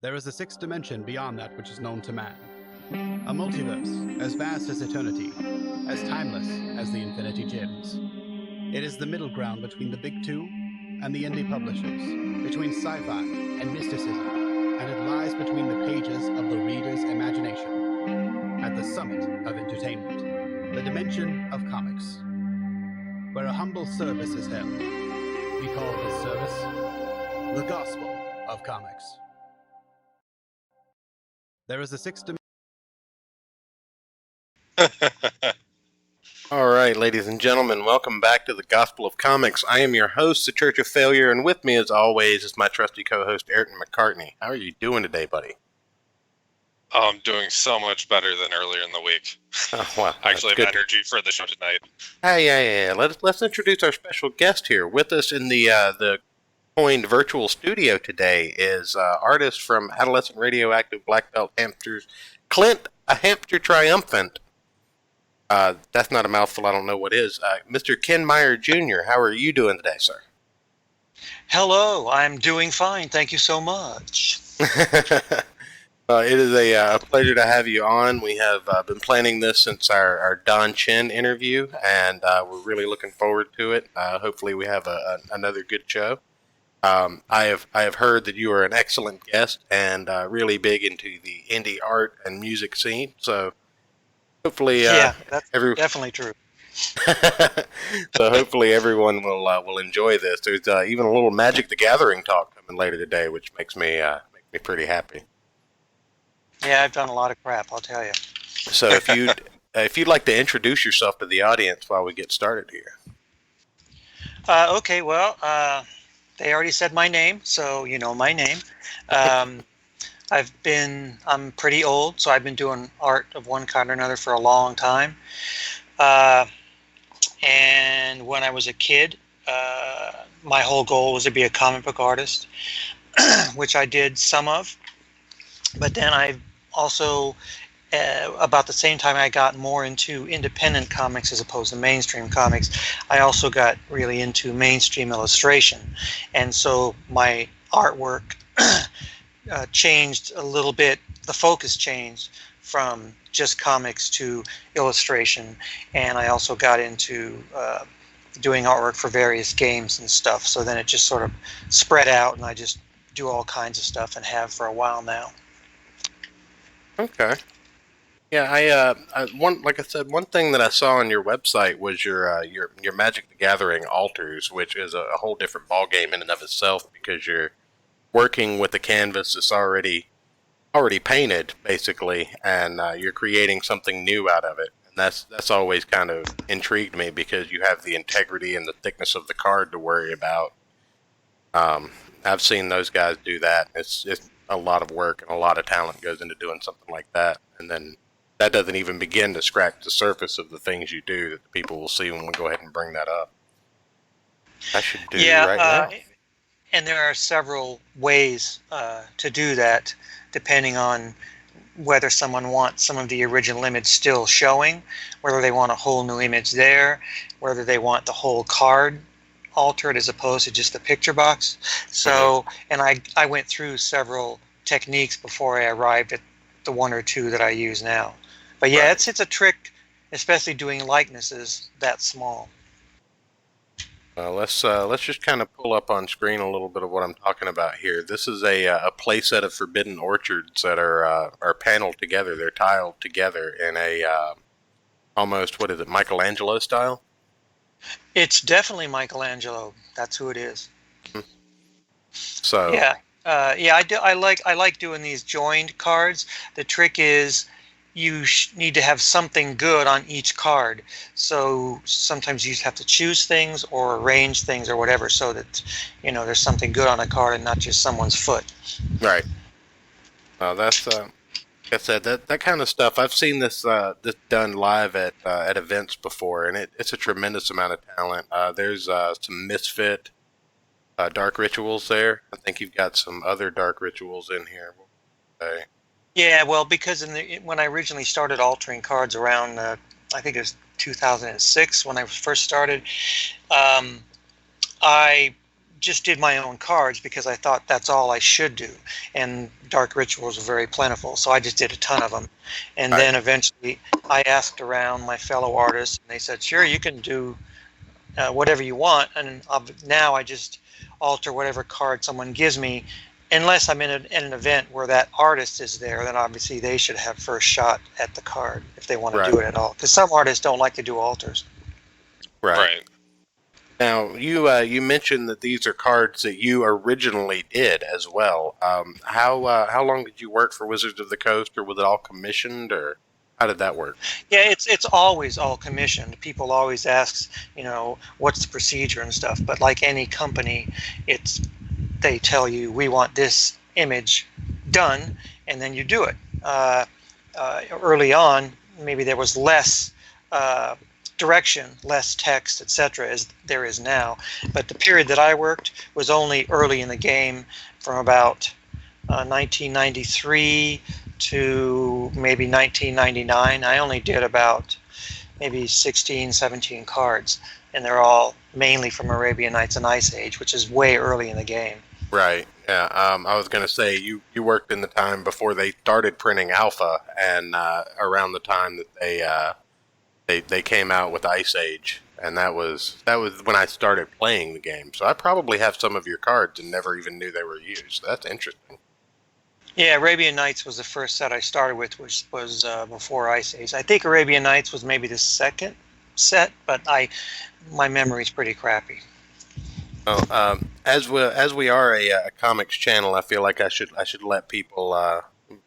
There is a sixth dimension beyond that which is known to man. A multiverse as vast as eternity, as timeless as the Infinity Gems. It is the middle ground between the big two and the indie publishers, between sci-fi and mysticism, and it lies between the pages of the reader's imagination, at the summit of entertainment, the dimension of comics, where a humble service is held. We call this service the Gospel of Comics. There is a sixth dimension. All right, ladies and gentlemen, welcome back to the Gospel of Comics. I am your host, The Church of Failure, and with me, as always, is my trusty co-host, Ayrton McCartney. How are you doing today, buddy? Oh, I'm doing so much better than earlier in the week. Oh, wow. I actually have energy for the show tonight. Hey, yeah. Let's introduce our special guest here. With us in the coined virtual studio today is artist from Adolescent Radioactive Black Belt Hamsters, Clint, a Hamster Triumphant. That's not a mouthful, I don't know what is. Mr. Ken Meyer Jr., how are you doing today, sir? Hello, I'm doing fine. Thank you so much. It is a pleasure to have you on. We have been planning this since our Don Chen interview, and we're really looking forward to it. Hopefully we have another good show. I have heard that you are an excellent guest and really big into the indie art and music scene, so hopefully that's definitely true. So hopefully everyone will enjoy this. There's even a little Magic the Gathering talk coming later today, which makes me pretty happy. Yeah, I've done a lot of crap, I'll tell you. So if you'd like to introduce yourself to the audience while we get started here. Okay, well, they already said my name, so you know my name. I'm pretty old, so I've been doing art of one kind or another for a long time. And when I was a kid, my whole goal was to be a comic book artist, which I did some of. But then I also, about the same time I got more into independent comics as opposed to mainstream comics, I also got really into mainstream illustration. And so my artwork changed a little bit. The focus changed from just comics to illustration. And I also got into doing artwork for various games and stuff. So then it just sort of spread out, and I just do all kinds of stuff and have for a while now. Okay. Yeah, like I said, one thing that I saw on your website was your Magic the Gathering altars, which is a whole different ballgame in and of itself, because you're working with a canvas that's already painted, basically, and you're creating something new out of it. And that's always kind of intrigued me, because you have the integrity and the thickness of the card to worry about. I've seen those guys do that. It's a lot of work and a lot of talent goes into doing something like that, and then that doesn't even begin to scratch the surface of the things you do that the people will see when we go ahead and bring that up. I should do right now. And there are several ways to do that, depending on whether someone wants some of the original image still showing, whether they want a whole new image there, whether they want the whole card altered as opposed to just the picture box. So, and I went through several techniques before I arrived at the one or two that I use now. But yeah, right. It's a trick, especially doing likenesses that small. Let's just kind of pull up on screen a little bit of what I'm talking about here. This is a play set of Forbidden Orchards that are paneled together. They're tiled together in a almost, what is it, Michelangelo style? It's definitely Michelangelo. That's who it is. So yeah, I like doing these joined cards. The trick is you need to have something good on each card. So sometimes you have to choose things or arrange things or whatever, so that there's something good on a card and not just someone's foot. Right. That's like I said, that kind of stuff. I've seen this done live at events before, and it's a tremendous amount of talent. There's some Misfit Dark Rituals there. I think you've got some other Dark Rituals in here. Okay. Yeah, well, because when I originally started altering cards around, I think it was 2006 when I first started, I just did my own cards because I thought that's all I should do. And Dark Rituals were very plentiful, so I just did a ton of them. And then eventually I asked around my fellow artists, and they said, sure, you can do whatever you want. And now I just alter whatever card someone gives me, unless I'm in an event where that artist is there. Then obviously they should have first shot at the card if they want to do it at all. Because some artists don't like to do alters. Right. Now, you mentioned that these are cards that you originally did as well. How long did you work for Wizards of the Coast, or was it all commissioned, or how did that work? Yeah, it's always all commissioned. People always ask, what's the procedure and stuff. But like any company, they tell you, we want this image done, and then you do it. Early on, maybe there was less direction, less text, etc., as there is now. But the period that I worked was only early in the game, from about 1993 to maybe 1999. I only did about maybe 16, 17 cards, and they're all mainly from Arabian Nights and Ice Age, which is way early in the game. Right. Yeah. I was going to say you worked in the time before they started printing Alpha, and around the time that they came out with Ice Age, and that was when I started playing the game. So I probably have some of your cards and never even knew they were used. That's interesting. Yeah, Arabian Nights was the first set I started with, which was before Ice Age. I think Arabian Nights was maybe the second set, but my memory's pretty crappy. Well, as we are a comics channel, I feel like I should let people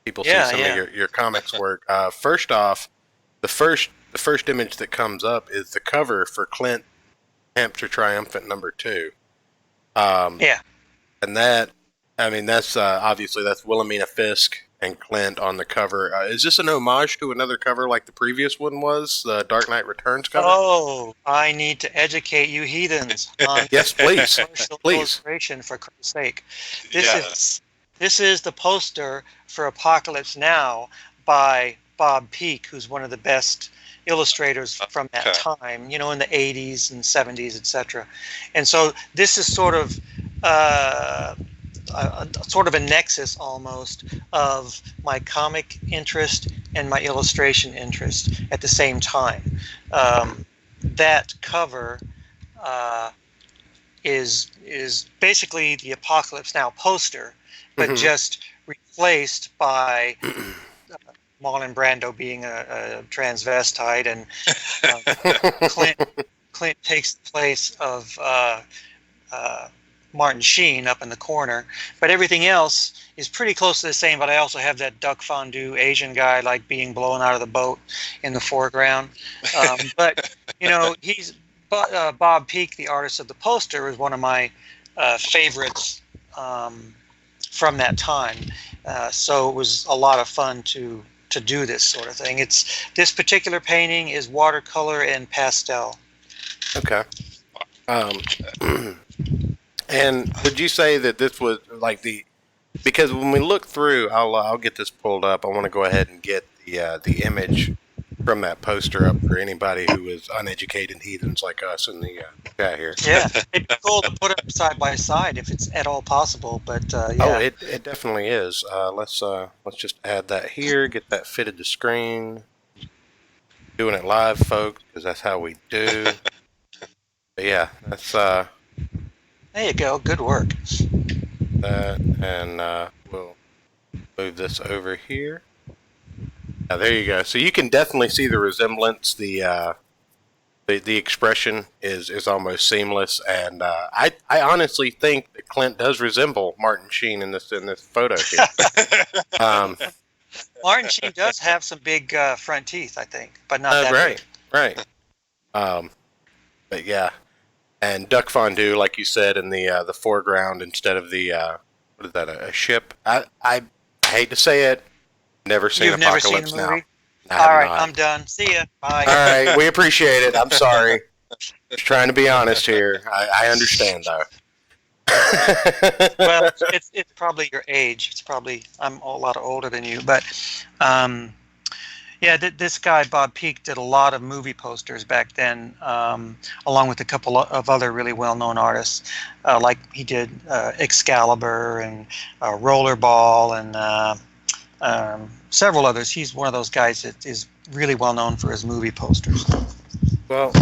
see some of your comics work. First off, the first image that comes up is the cover for Clint Hampshire Triumphant #2. And that's obviously that's Wilhelmina Fisk and Clint on the cover. Is this an homage to another cover like the previous one was, the Dark Knight Returns cover? Oh, I need to educate you heathens on yes, please. Please. Illustration, for Christ's sake. This is the poster for Apocalypse Now by Bob Peak, who's one of the best illustrators from that time, in the 80s and 70s, etc. And so this is sort of a nexus almost of my comic interest and my illustration interest at the same time. That cover is basically the Apocalypse Now poster, but just replaced by Marlon Brando being a transvestite, and Clint takes the place of Martin Sheen up in the corner, but everything else is pretty close to the same. But I also have that duck fondue Asian guy like being blown out of the boat in the foreground. But he's Bob Peak, the artist of the poster, is one of my favorites from that time. So it was a lot of fun to do this sort of thing. This particular painting is watercolor and pastel. Okay. And would you say that this was like because when we look through, I'll get this pulled up. I want to go ahead and get the image from that poster up for anybody who is uneducated heathens like us in the chat here. Yeah, it'd be cool to put it side by side if it's at all possible. But yeah. Oh, it definitely is. Let's just add that here. Get that fitted to screen. Doing it live, folks, because that's how we do. But yeah, that's. There you go. Good work. That, and we'll move this over here. There you go. So you can definitely see the resemblance. The expression is almost seamless, and I honestly think that Clint does resemble Martin Sheen in this photo here. Martin Sheen does have some big front teeth, I think, but not that big. Right. But yeah, and duck fondue, like you said, in the foreground instead of the what is that? A ship? I hate to say it. Never seen You've Apocalypse never seen the movie? Now. All right, I'm done. See ya. Bye. All right, we appreciate it. I'm sorry. Just trying to be honest here. I understand though. Well, it's probably your age. It's probably I'm a lot older than you, but Yeah, this guy, Bob Peake, did a lot of movie posters back then, along with a couple of other really well-known artists. Like he did Excalibur and Rollerball and several others. He's one of those guys that is really well-known for his movie posters. Well,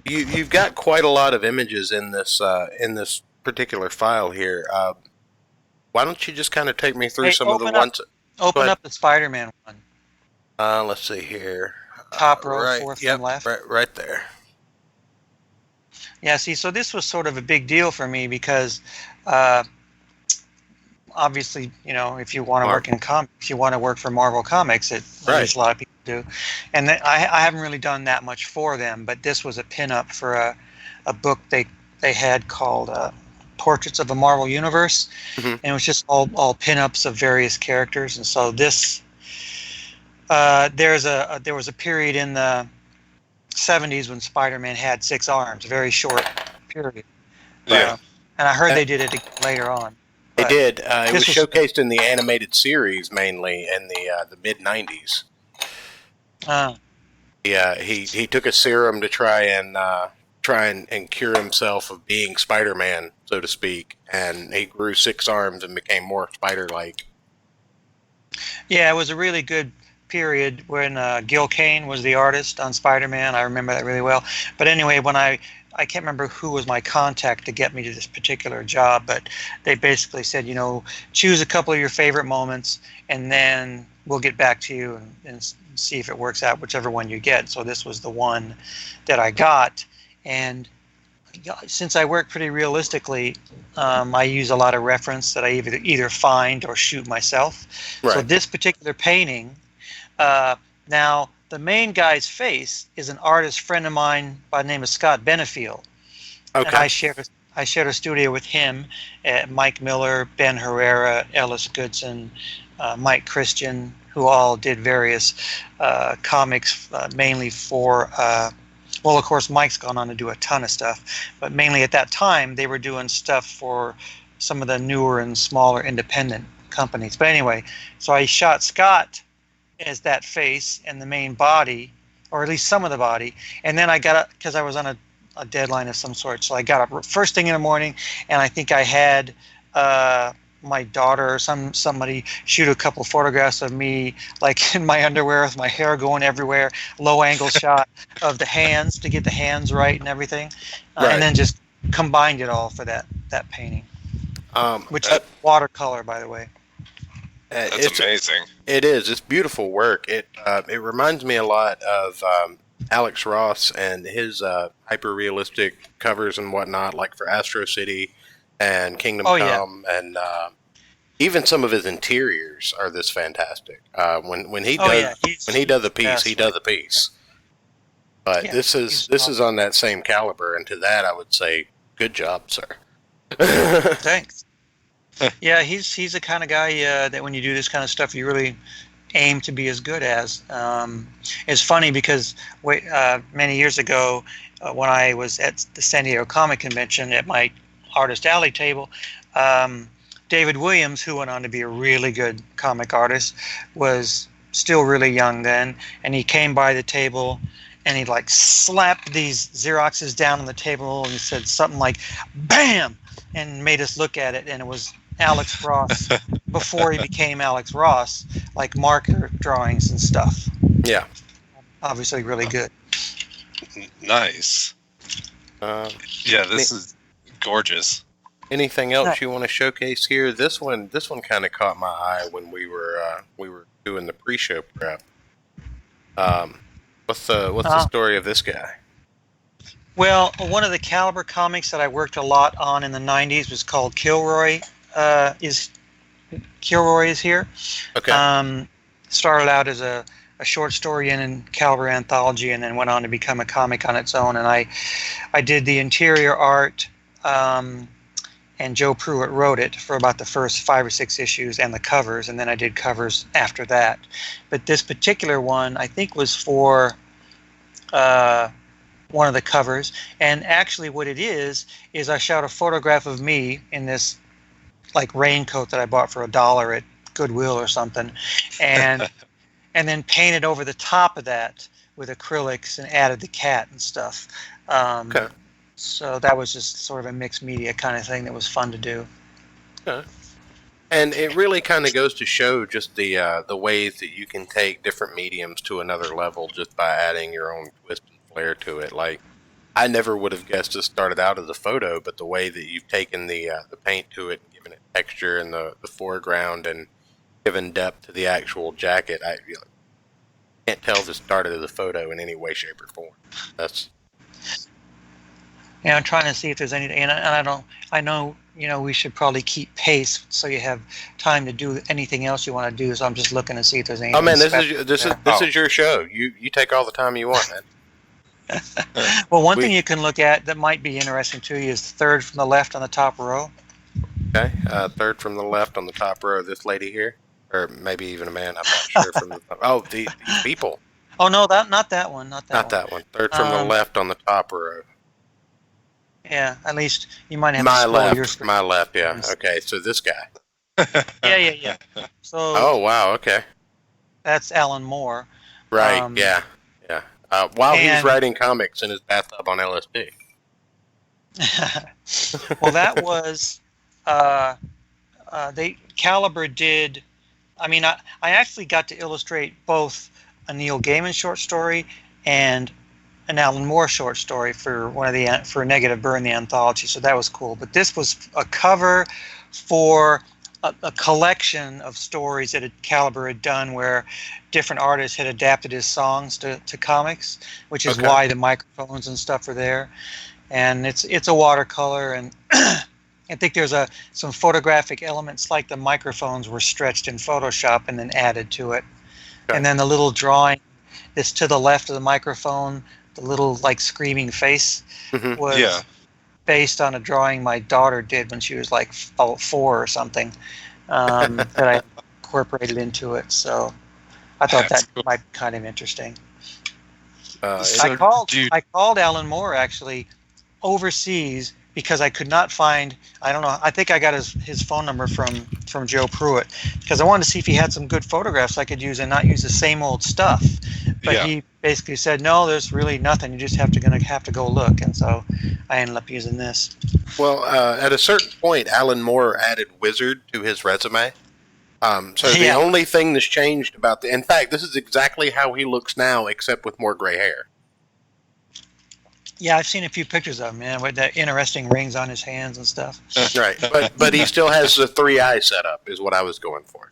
you've got quite a lot of images in this particular file here. Why don't you just kind of take me through some of the ones? Open up the Spider-Man one. Let's see here. Top row, right, fourth yep, from left. Right there. Yeah, see, so this was sort of a big deal for me because obviously, if you want to work in comics, you want to work for Marvel Comics. At least a lot of people do. And I haven't really done that much for them, but this was a pinup for a book they had called Portraits of a Marvel Universe, and it was just all pinups of various characters. And so this, there was a period in the 70s when Spider-Man had 6 arms, a very short period. Yeah. And I heard they did it later on. They did. It was showcased in the animated series mainly in the mid '90s. Yeah, he took a serum to try and cure himself of being Spider-Man, so to speak, and he grew 6 arms and became more spider-like. Yeah, it was a really good period when Gil Kane was the artist on Spider-Man. I remember that really well. But anyway, when I can't remember who was my contact to get me to this particular job, but they basically said, choose a couple of your favorite moments, and then we'll get back to you and see if it works out, whichever one you get. So this was the one that I got. And since I work pretty realistically, I use a lot of reference that I either find or shoot myself. Right. So this particular painting, now the main guy's face is an artist friend of mine by the name of Scott Benefield. Okay. And I shared a studio with him, Mike Miller, Ben Herrera, Ellis Goodson, Mike Christian, who all did various comics, mainly for, well, of course, Mike's gone on to do a ton of stuff, but mainly at that time, they were doing stuff for some of the newer and smaller independent companies. But anyway, so I shot Scott as that face and the main body, or at least some of the body, and then I got up, because I was on a deadline of some sort, so I got up first thing in the morning, and I think I had my daughter or somebody shoot a couple photographs of me like in my underwear with my hair going everywhere, low angle shot of the hands to get the hands right and everything, and then just combined it all for that painting, which is watercolor, by the way. That's amazing. It is. It's beautiful work. It reminds me a lot of Alex Ross and his hyper realistic covers and whatnot, like for Astro City and Kingdom Come, and even some of his interiors are this fantastic. When he does a piece, he does a piece. But this is on that same caliber, and to that I would say, good job, sir. Thanks. Yeah, he's the kind of guy that when you do this kind of stuff, you really aim to be as good as. It's funny because many years ago, when I was at the San Diego Comic Convention at my Artist Alley table, David Williams, who went on to be a really good comic artist, was still really young then, and he came by the table and he like slapped these Xeroxes down on the table and he said something like "bam" and made us look at it, and it was Alex Ross before he became Alex Ross, like marker drawings and stuff. Yeah, obviously really good. Nice. Yeah, this is gorgeous. Anything else you want to showcase here? This one kind of caught my eye when we were doing the pre-show prep. What's the story of this guy? Well, one of the Caliber comics that I worked a lot on in the 90s was called Kilroy is Here. Okay. Started out as a short story in Caliber anthology, and then went on to become a comic on its own. And I did the interior art, and Joe Pruitt wrote it for about the first 5 or 6 issues and the covers, and then I did covers after that. But this particular one, I think, was for one of the covers, and actually what it is I shot a photograph of me in this like raincoat that I bought for $1 at Goodwill or something, and and then painted over the top of that with acrylics and added the cat and stuff. Okay. So that was just sort of a mixed media kind of thing that was fun to do. Okay. And it really kind of goes to show just the ways that you can take different mediums to another level just by adding your own twist and flair to it. Like, I never would have guessed this started out as a photo, but the way that you've taken the paint to it and given it texture in the foreground and given depth to the actual jacket, I can't tell this started as a photo in any way, shape, or form. That's... Yeah, I'm trying to see if there's any, and I know, we should probably keep pace so you have time to do anything else you want to do. So I'm just looking to see if there's anything. Oh man, this is your show. You take all the time you want, man. Well, one thing you can look at that might be interesting to you is the third from the left on the top row. Okay, third from the left on the top row. This lady here, or maybe even a man. I'm not sure. From these people. Oh no, not that one. Not that one. Third from the left on the top row. Yeah, at least you might have to scroll your screen. My left, yeah. Okay, so this guy. Yeah. So. Oh wow, okay. That's Alan Moore. Right. Yeah. While he's writing comics in his bathtub on LSD. Well, that was Caliber did. I mean, I actually got to illustrate both a Neil Gaiman short story and an Alan Moore short story for for Negative Burn, the anthology. So that was cool. But this was a cover for a collection of stories that Caliber had done where different artists had adapted his songs to comics, which is why the microphones and stuff are there. And it's a watercolor, and I think there's some photographic elements like the microphones were stretched in Photoshop and then added to it. Okay. And then the little drawing that's to the left of the microphone, the little like screaming face, was based on a drawing my daughter did when she was like 4 or something, that I incorporated into it. So I thought that might be kind of interesting. I called Alan Moore actually overseas because I could not find, I don't know, I think I got his phone number from Joe Pruitt because I wanted to see if he had some good photographs I could use and not use the same old stuff. But he basically said, no, there's really nothing. You just have to go look. And so I ended up using this. Well, at a certain point, Alan Moore added Wizard to his resume. So the only thing that's changed in fact, this is exactly how he looks now, except with more gray hair. Yeah, I've seen a few pictures of him, man, with the interesting rings on his hands and stuff. Right, but he still has the 3-eye setup, is what I was going for.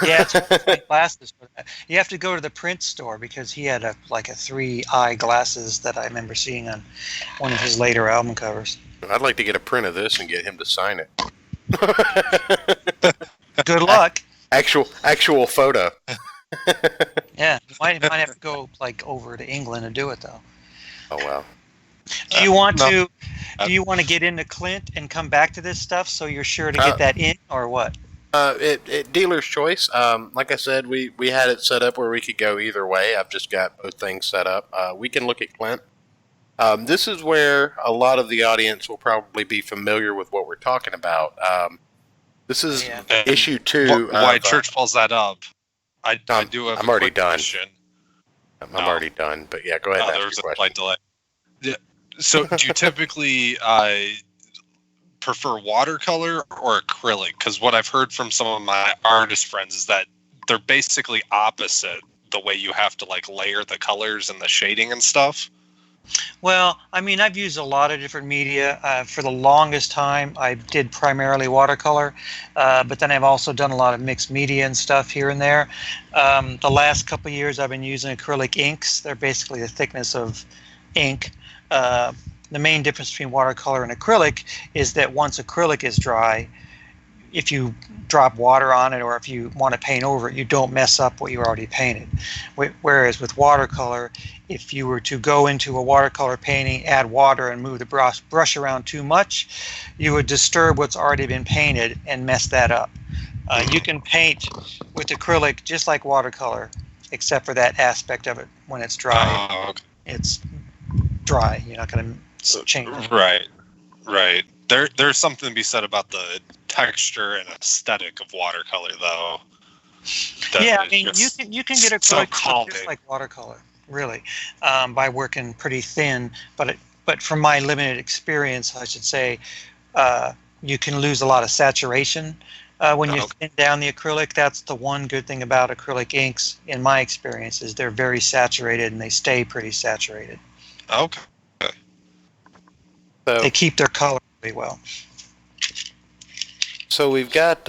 Yeah, it's glasses for that. You have to go to the print store because he had a 3-eye glasses that I remember seeing on one of his later album covers. I'd like to get a print of this and get him to sign it. Good luck. Actual photo. Yeah, you might have to go over to England and do it though. Oh wow. Do you want to get into Clint and come back to this stuff so you're sure to get that in, or what? Dealer's choice. Like I said, we had it set up where we could go either way. I've just got both things set up. We can look at Clint. This is where a lot of the audience will probably be familiar with what we're talking about. This is issue 2. Why Church pulls that up? I do have I'm a already quick done. question. I'm already done, but yeah, go ahead. There was a slight delay. Yeah. So, do you typically prefer watercolor or acrylic? Because what I've heard from some of my artist friends is that they're basically opposite. The way you have to layer the colors and the shading and stuff. Well, I mean, I've used a lot of different media. For the longest time, I did primarily watercolor, but then I've also done a lot of mixed media and stuff here and there. The last couple of years, I've been using acrylic inks. They're basically the thickness of ink. The main difference between watercolor and acrylic is that once acrylic is dry, if you drop water on it or if you want to paint over it, you don't mess up what you already painted. Whereas with watercolor, if you were to go into a watercolor painting, add water and move the brush around too much, you would disturb what's already been painted and mess that up. You can paint with acrylic just like watercolor, except for that aspect of it. When it's dry, okay. It's dry. You're not going to change it. Right. There's something to be said about the texture and aesthetic of watercolor, though. That Yeah, I is mean, just you can get so acrylic just calming. like watercolor, really, by working pretty thin. But from my limited experience, I should say, uh, you can lose a lot of saturation when you Okay. thin down the acrylic. That's the one good thing about acrylic inks, in my experience, is they're very saturated and they stay pretty saturated. Okay. So, They keep their color really well. so we've got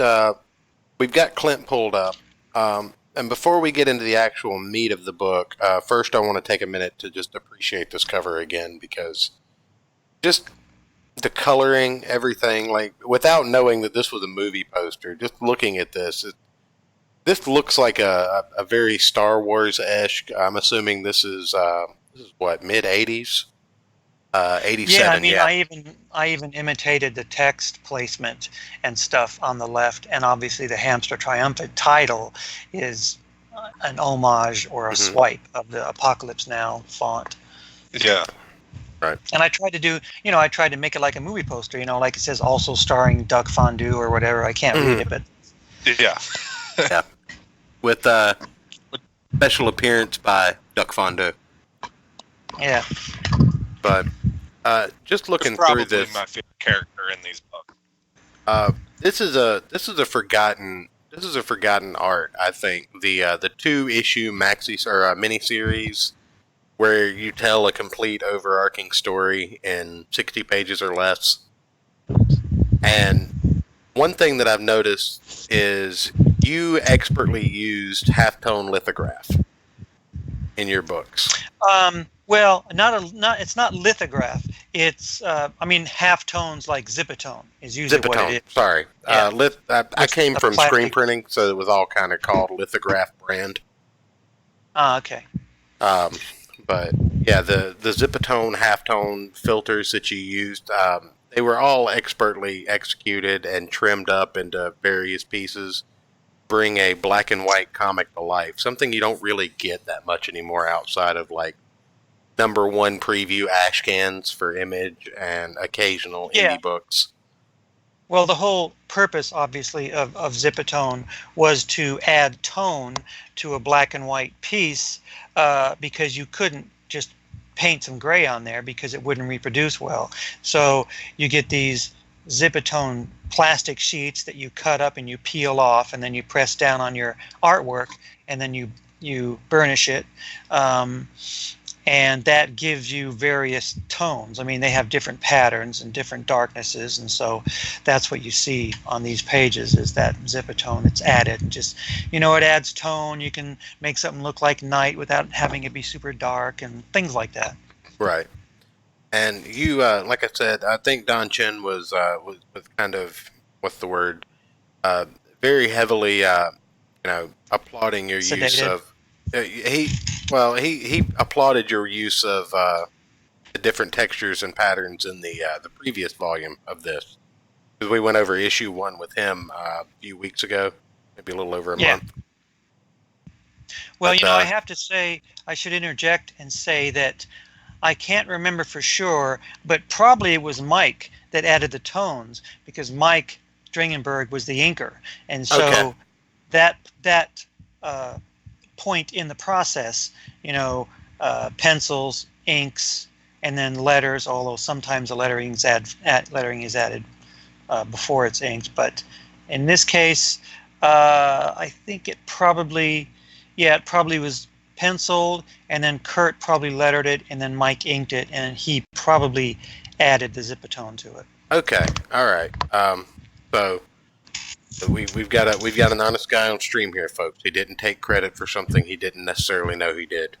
Clint pulled up, and before we get into the actual meat of the book, first I want to take a minute to just appreciate this cover again, because just the coloring, everything, like without knowing that this was a movie poster, just looking at this, this looks like a very Star Wars-esque. I'm assuming this is what, mid 80s, Yeah, I 87, mean, yeah. I even imitated the text placement and stuff on the left, and obviously the Hamster Triumphant title is an homage or a swipe of the Apocalypse Now font. Yeah. Right. And I tried to do, I tried to make it like a movie poster, like it says also starring Duck Fondue or whatever. I can't read it, but Yeah. Yeah. With special appearance by Duck Fondue. yeah. But just looking Probably through this, my favorite character in these books. this is a forgotten art. I think the 2-issue maxi or miniseries where you tell a complete overarching story in 60 pages or less. And one thing that I've noticed is you expertly used halftone lithograph in your books. Well, it's not lithograph. It's half tones like Zipatone is usually what it Zipatone, is. sorry. Yeah. I came a from plastic. screen printing, so it was all kind of called lithograph brand. Okay. But yeah, the Zipatone halftone filters that you used, they were all expertly executed and trimmed up into various pieces, bring a black and white comic to life. Something you don't really get that much anymore outside of like #1 preview ash cans for Image and occasional Yeah. indie books. Well, the whole purpose, obviously, of Zipatone was to add tone to a black and white piece, because you couldn't just paint some gray on there because it wouldn't reproduce well. So you get these Zipatone plastic sheets that you cut up and you peel off, and then you press down on your artwork, and then you burnish it. And that gives you various tones. I mean, they have different patterns and different darknesses, and so that's what you see on these pages is that Zipatone. It's added. Just, it adds tone. You can make something look like night without having it be super dark and things like that. Right. And you, like I said, I think Don Chen was kind of, what's the word, very heavily, applauding your use Sedated. of. He applauded your use of the different textures and patterns in the previous volume of this, because we went over issue 1 with him a few weeks ago, maybe a little over a month. Well, But, I have to say, I should interject and say that I can't remember for sure, but probably it was Mike that added the tones, because Mike Dringenberg was the inker, and so that point in the process, pencils, inks, and then letters, although sometimes the lettering is added before it's inked. But in this case, I think it probably was penciled, and then Kurt probably lettered it, and then Mike inked it, and he probably added the Zipatone to it. Okay, all right. So we've got an honest guy on stream here, folks. He didn't take credit for something he didn't necessarily know he did.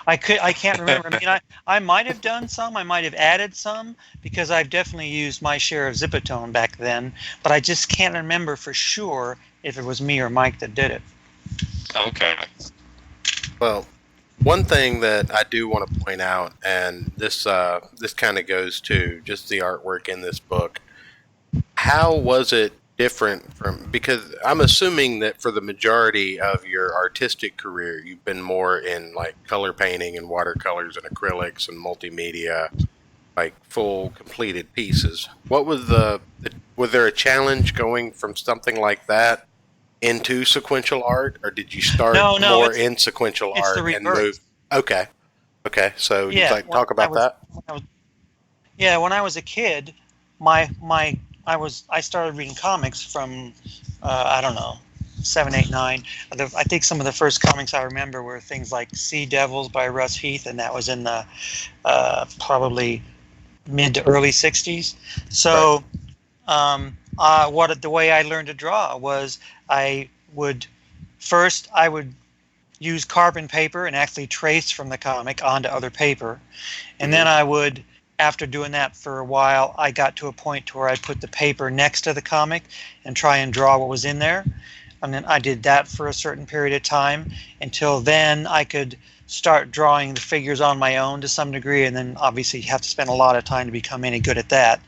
I can't remember. I mean, I might have done some. I might have added some, because I've definitely used my share of Zipatone back then. But I just can't remember for sure if it was me or Mike that did it. Okay. Well, one thing that I do want to point out, and this kind of goes to just the artwork in this book. How was it different from, because I'm assuming that for the majority of your artistic career, you've been more in like color painting and watercolors and acrylics and multimedia, like full completed pieces. What was was there a challenge going from something like that into sequential art, or did you start No, more in sequential it's art the and reverse. move? Okay. Okay. So you'd Yeah, like to talk about that? when I was a kid, I started reading comics from I don't know, 7, 8, 9. I think some of the first comics I remember were things like Sea Devils by Russ Heath, and that was in the probably mid to early 60s. So the way I learned to draw was I would use carbon paper and actually trace from the comic onto other paper. And then I would, after doing that for a while, I got to a point to where I put the paper next to the comic and try and draw what was in there. And then I did that for a certain period of time until then I could start drawing the figures on my own to some degree. And then obviously you have to spend a lot of time to become any good at that.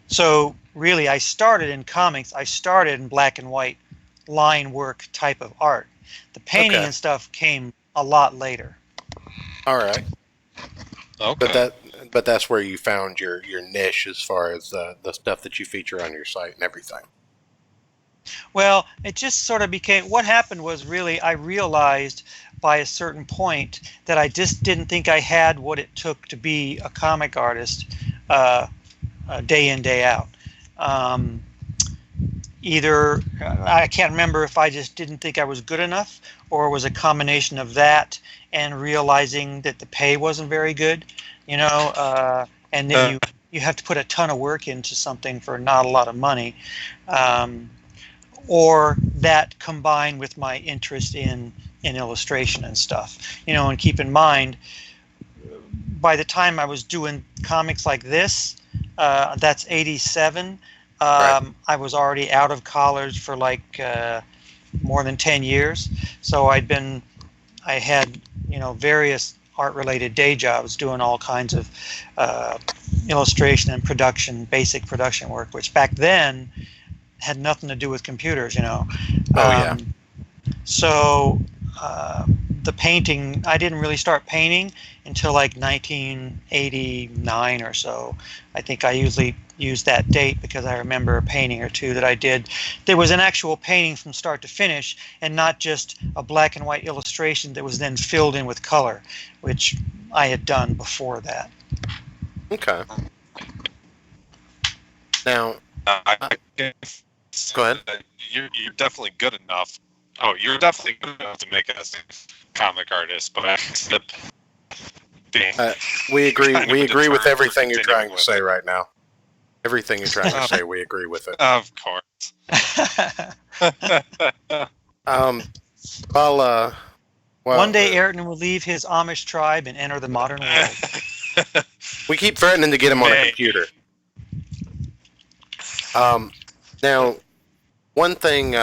So really, I started in comics. I started in black and white line work type of art. The painting and stuff came a lot later. All right. Okay. But that's where you found your niche as far as the stuff that you feature on your site and everything. Well, it just sort of became, what happened was really I realized by a certain point that I just didn't think I had what it took to be a comic artist day in, day out. Either I can't remember if I just didn't think I was good enough, or it was a combination of that and realizing that the pay wasn't very good, and then you have to put a ton of work into something for not a lot of money, or that combined with my interest in illustration and stuff, and keep in mind, by the time I was doing comics like this, that's 87. I was already out of college for like more than 10 years. So I had, various art-related day jobs doing all kinds of illustration and basic production work, which back then had nothing to do with computers, So the painting, I didn't really start painting until like 1989 or so. I think I usually use that date because I remember a painting or two that I did. There was an actual painting from start to finish and not just a black and white illustration that was then filled in with color, which I had done before that. Okay. Now, go ahead. You're definitely good enough. Oh, you're definitely good enough to make us a comic artist, but we agree. We agree with everything you're trying to say right now. Everything you're trying to say, we agree with it. Of course. One day Ayrton will leave his Amish tribe and enter the modern world. We keep threatening to get him on a computer. Now, one thing.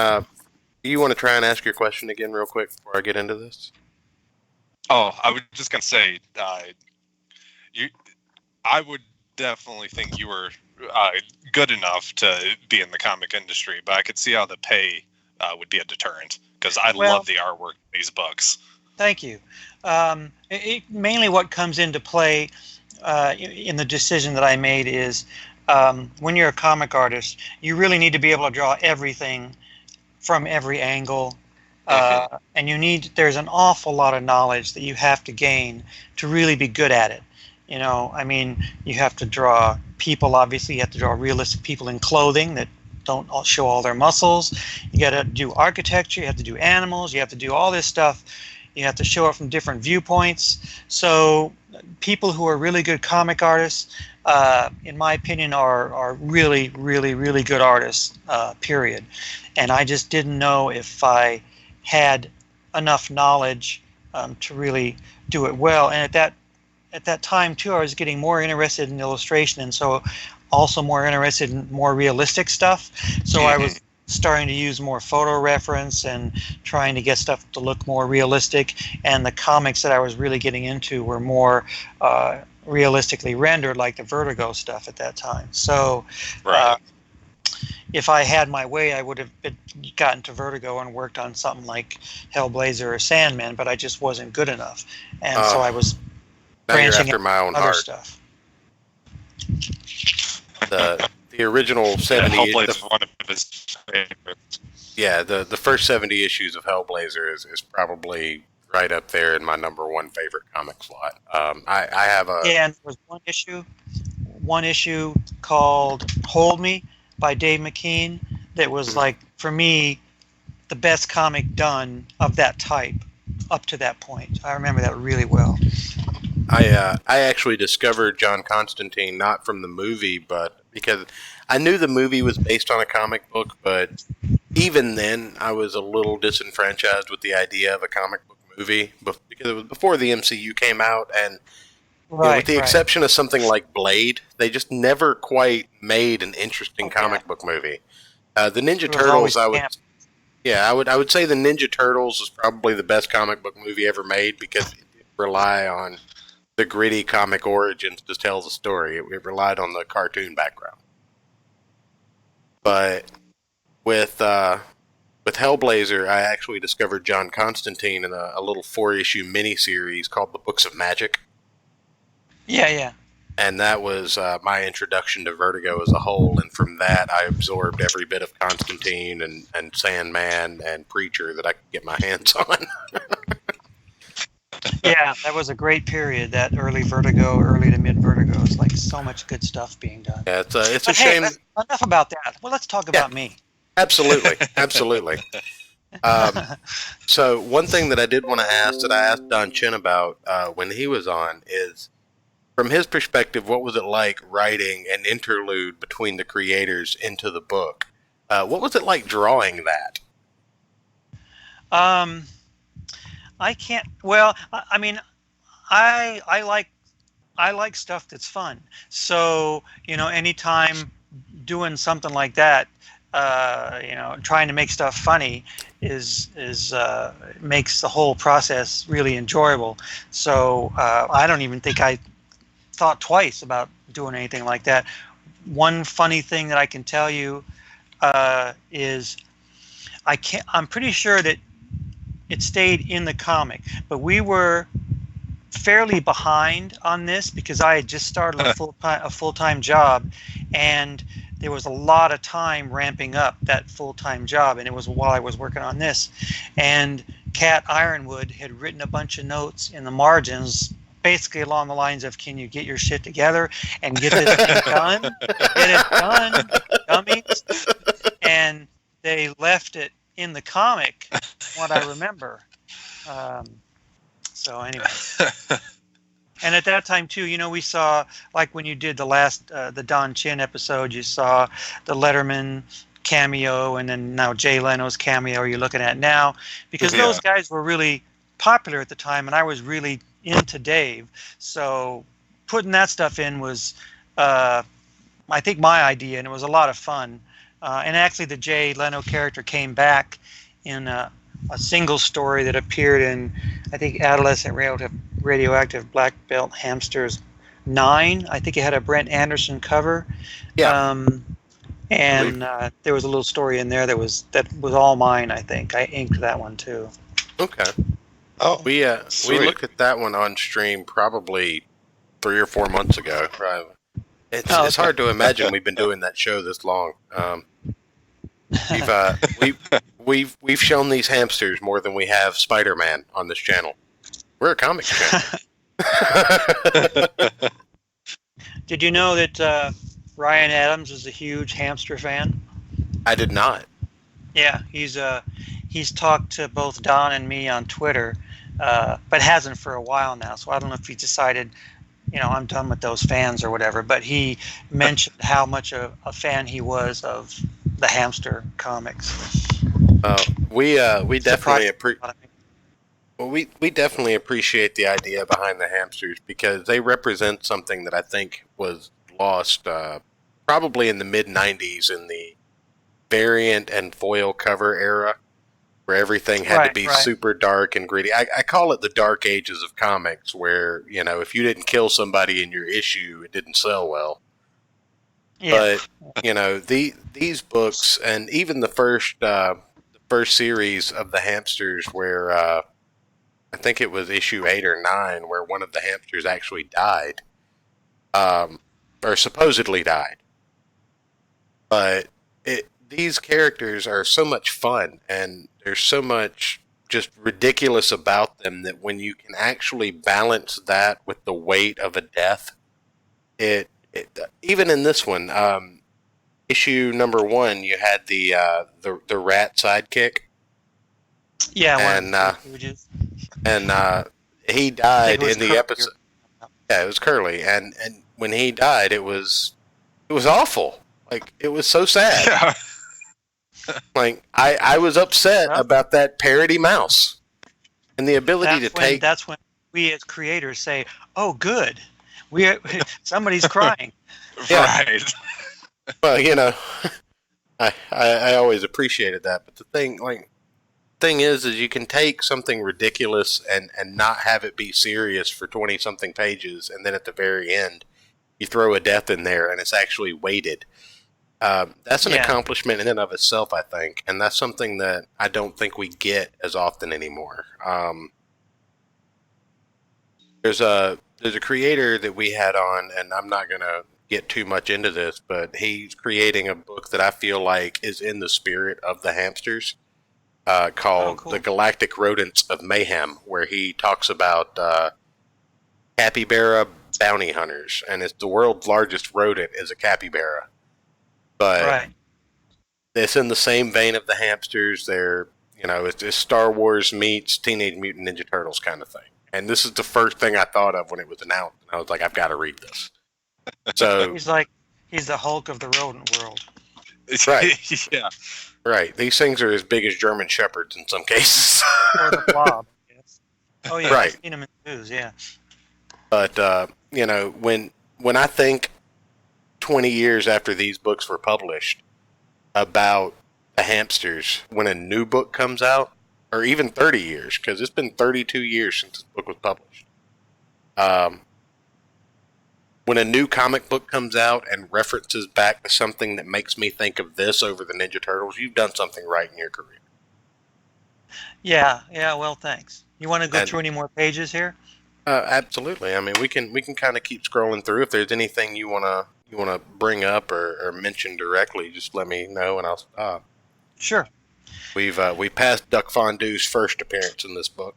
Do you want to try and ask your question again real quick before I get into this? Oh, I was just going to say, I would definitely think you were good enough to be in the comic industry, but I could see how the pay would be a deterrent, because I love the artwork in these books. Thank you. Mainly what comes into play in the decision that I made is when you're a comic artist, you really need to be able to draw everything from every angle, and there's an awful lot of knowledge that you have to gain to really be good at it. You have to draw people. Obviously, you have to draw realistic people in clothing that don't show all their muscles. You got to do architecture. You have to do animals. You have to do all this stuff. You have to show it from different viewpoints. So people who are really good comic artists, in my opinion, are really, really, really good artists, period. And I just didn't know if I had enough knowledge to really do it well. And at that time, too, I was getting more interested in illustration, and so also more interested in more realistic stuff. So I was starting to use more photo reference and trying to get stuff to look more realistic. And the comics that I was really getting into were more realistically rendered, like the Vertigo stuff at that time. So if I had my way, I would have gotten to Vertigo and worked on something like Hellblazer or Sandman, but I just wasn't good enough. And so I was branching after my own other heart. stuff. The original 70s. Hellblazer is one of his favorites. Yeah, the first 70 issues of Hellblazer is probably right up there in my number one favorite comic slot. I have a Yeah, and there was one issue called "Hold Me" by Dave McKean that was like, for me, the best comic done of that type up to that point. I remember that really well. I actually discovered John Constantine not from the movie, but because I knew the movie was based on a comic book, but even then I was a little disenfranchised with the idea of a comic book movie because it was before the MCU came out, and with the exception of something like Blade, they just never quite made an interesting comic book movie. The Ninja Turtles, I would say the Ninja Turtles is probably the best comic book movie ever made because it didn't rely on the gritty comic origins to tell the story. It relied on the cartoon background. But with Hellblazer, I actually discovered John Constantine in a little 4-issue miniseries called The Books of Magic. Yeah. And that was my introduction to Vertigo as a whole. And from that, I absorbed every bit of Constantine and Sandman and Preacher that I could get my hands on. Yeah, that was a great period. That early Vertigo, early to mid Vertigo, is like so much good stuff being done. Yeah, it's a shame. Enough about that. Well, let's talk about me. Absolutely. So one thing that I did want to ask that I asked Don Chin about when he was on is, from his perspective, what was it like writing an interlude between the creators into the book? What was it like drawing that? I can't. Well, I mean, I like stuff that's fun. So anytime doing something like that, trying to make stuff funny is makes the whole process really enjoyable. So I don't even think I thought twice about doing anything like that. One funny thing that I can tell you is I'm pretty sure that it stayed in the comic, but we were fairly behind on this because I had just started a full-time job, and there was a lot of time ramping up that full-time job, and it was while I was working on this. And Kat Ironwood had written a bunch of notes in the margins, basically along the lines of, "Can you get your shit together and get this thing done? Get it done, dummies." And they left it in the comic, what I remember. So anyway. And at that time too, we saw, like when you did the last, the Don Chin episode, you saw the Letterman cameo, and then now Jay Leno's cameo you're looking at now, because those guys were really popular at the time, and I was really into Dave. So putting that stuff in was, I think, my idea, and it was a lot of fun. And actually, the Jay Leno character came back in a single story that appeared in, I think, Adolescent Radioactive Black Belt Hamsters 9. I think it had a Brent Anderson cover. Yeah. And there was a little story in there that was all mine, I think. I inked that one too. Okay. Oh, we looked at that one on stream probably 3 or 4 months ago. Right. It's hard to imagine we've been doing that show this long. We've shown these hamsters more than we have Spider-Man on this channel. We're a comic channel. Did you know that Ryan Adams is a huge hamster fan? I did not. Yeah, he's talked to both Don and me on Twitter, but hasn't for a while now. So I don't know if he decided, I'm done with those fans or whatever. But he mentioned how much a fan he was of the hamster comics. We definitely we definitely appreciate the idea behind the hamsters, because they represent something that I think was lost probably in the mid-90s in the variant and foil cover era, where everything had to be super dark and gritty. I call it the dark ages of comics, where, if you didn't kill somebody in your issue, it didn't sell well. Yeah. But, these books, and even the first series of the hamsters, where I think it was issue 8 or 9, where one of the hamsters actually died, or supposedly died. But these characters are so much fun, and there's so much just ridiculous about them that when you can actually balance that with the weight of a death, it even in this one, issue number 1, you had the rat sidekick, Yeah, and he died in the episode. Yeah, it was Curly, and when he died, it was awful. Like, it was so sad. Yeah. Like, I was upset about that parody mouse and the ability to take. That's when we as creators say, "Oh, good, somebody's crying." Yeah. Right. Well, you know, I always appreciated that, but the thing is you can take something ridiculous and not have it be serious for 20 something pages, and then at the very end you throw a death in there and it's actually weighted. That's an accomplishment in and of itself, I think, and that's something that I don't think we get as often anymore. There's a creator that we had on, and I'm not gonna get too much into this, but he's creating a book that I feel like is in the spirit of the hamsters, called The Galactic Rodents of Mayhem, where he talks about capybara bounty hunters, and it's the world's largest rodent is a capybara. But it's in the same vein of the hamsters. They're, it's Star Wars meets Teenage Mutant Ninja Turtles kind of thing. And this is the first thing I thought of when it was announced. I was like, I've got to read this. So he's the Hulk of the rodent world. Right. Yeah. Right. These things are as big as German Shepherds in some cases. Or the Blob. Yes. Oh yeah. Right. I've seen him in the news. Yeah. But when I think 20 years after these books were published about the hamsters, when a new book comes out, or even 30 years, because it's been 32 years since this book was published. When a new comic book comes out and references back to something that makes me think of this over the Ninja Turtles, you've done something right in your career. Yeah. Well, thanks. You want to go through any more pages here? Absolutely. I mean, we can kind of keep scrolling through. If there's anything you wanna bring up or mention directly, just let me know and I'll stop. Sure. We passed Duck Fondue's first appearance in this book.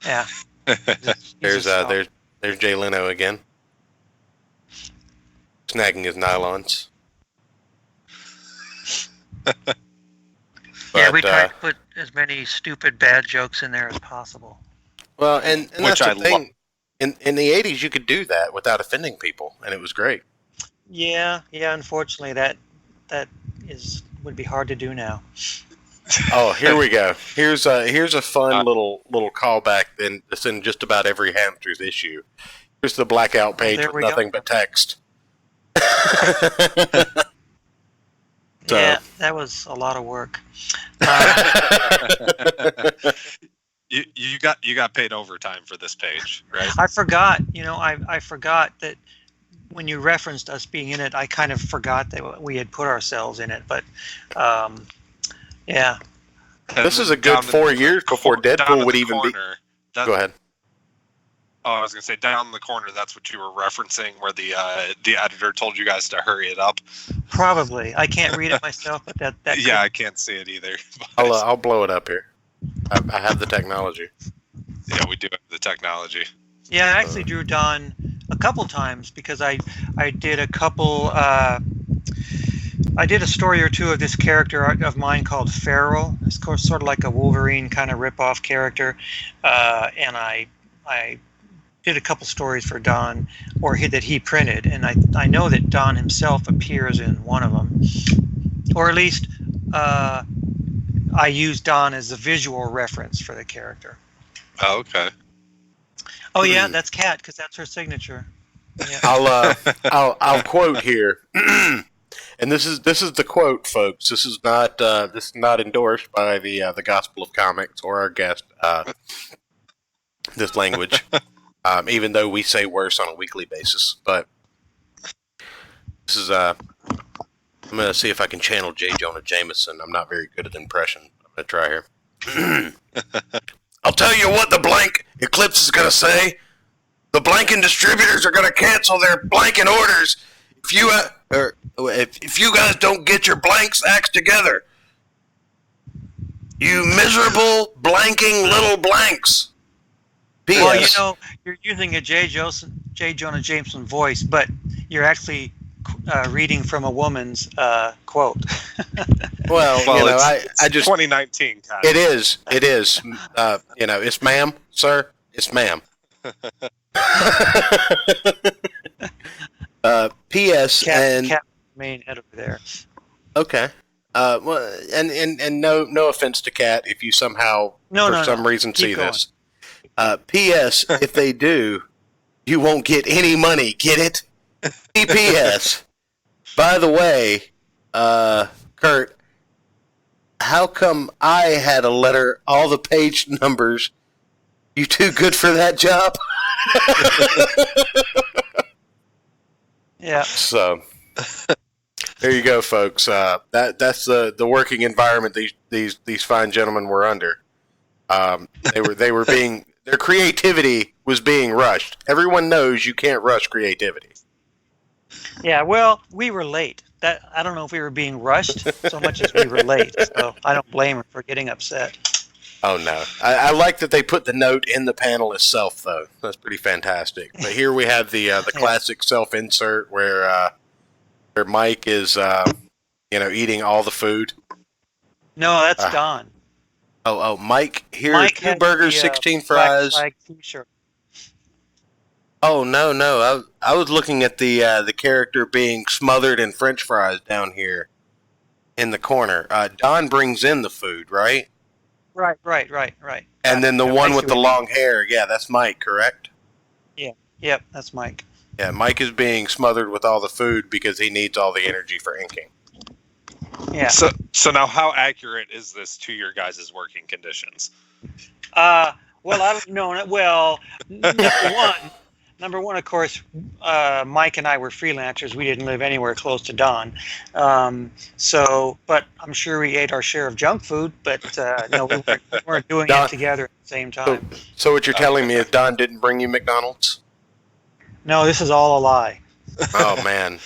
Yeah. There's Jay Leno again, snagging his nylons. Yeah, we tried to put as many stupid bad jokes in there as possible. Well, and that's Which the thing. In the 80s, you could do that without offending people, and it was great. Yeah. Unfortunately, that would be hard to do now. Oh, here we go. Here's a fun little callback that's in just about every hamster's issue. Here's the blackout page with nothing but text. Yeah, that was a lot of work. You got paid overtime for this page, right? I forgot. I forgot that when you referenced us being in it, I kind of forgot that we had put ourselves in it. But yeah, this is a good 4 years before Deadpool would even be. Go ahead. Oh, I was gonna say down in the corner. That's what you were referencing, where the editor told you guys to hurry it up. Probably. I can't read it myself, but that. Yeah, I can't see it either. I'll blow it up here. I have the technology. Yeah, we do have the technology. Yeah, I actually drew Don a couple times because I did a couple. I did a story or two of this character of mine called Feral. It's sort of like a Wolverine kind of rip-off character, and I did a couple stories for Don, that he printed, and I know that Don himself appears in one of them, or at least I used Don as a visual reference for the character. Oh, okay. Oh yeah, that's Kat because that's her signature. Yeah. I'll quote here, and this is the quote, folks. This is not endorsed by the Gospel of Comics or our guest. This language, even though we say worse on a weekly basis, but this is I'm gonna see if I can channel J. Jonah Jameson. I'm not very good at impression. I'm gonna try here. I'll tell you what the blank Eclipse is gonna say. The blanking distributors are gonna cancel their blanking orders if you guys don't get your blanks acts together, you miserable blanking little blanks. P.S. Well, you know, you're using a J. Jonah Jameson voice, but you're actually reading from a woman's quote. Well, you know, I just 2019. Guys. It is. You know, it's ma'am, sir. It's ma'am. P.S. Cat main editor there. Okay. Well, and no offense to Kat if you somehow for some reason see this. P.S. If they do, you won't get any money. Get it? P.S. By the way, Kurt, how come I had a letter, all the page numbers? You too good for that job? Yeah. So there you go, folks. That's the working environment these fine gentlemen were under. They were being, their creativity was being rushed. Everyone knows you can't rush creativity. Yeah, well, we were late. I don't know if we were being rushed so much as we were late. So I don't blame her for getting upset. Oh no, I like that they put the note in the panel itself, though. That's pretty fantastic. But here we have the classic self-insert where Mike is eating all the food. No, that's Don. Oh, Mike, here Mike 2 burgers, 16 fries. Black t-shirt. Oh no! I was looking at the character being smothered in French fries down here in the corner. Don brings in the food, right? Right. And then the one with the long hair, yeah, that's Mike, correct? Yeah. Yep, that's Mike. Yeah, Mike is being smothered with all the food because he needs all the energy for inking. Yeah. So now, how accurate is this to your guys' working conditions? Well, I don't know. Well, number one, of course, Mike and I were freelancers. We didn't live anywhere close to Don. But I'm sure we ate our share of junk food, but no, we weren't doing Don, it together at the same time. So what you're telling me is Don didn't bring you McDonald's? No, this is all a lie. Oh, man.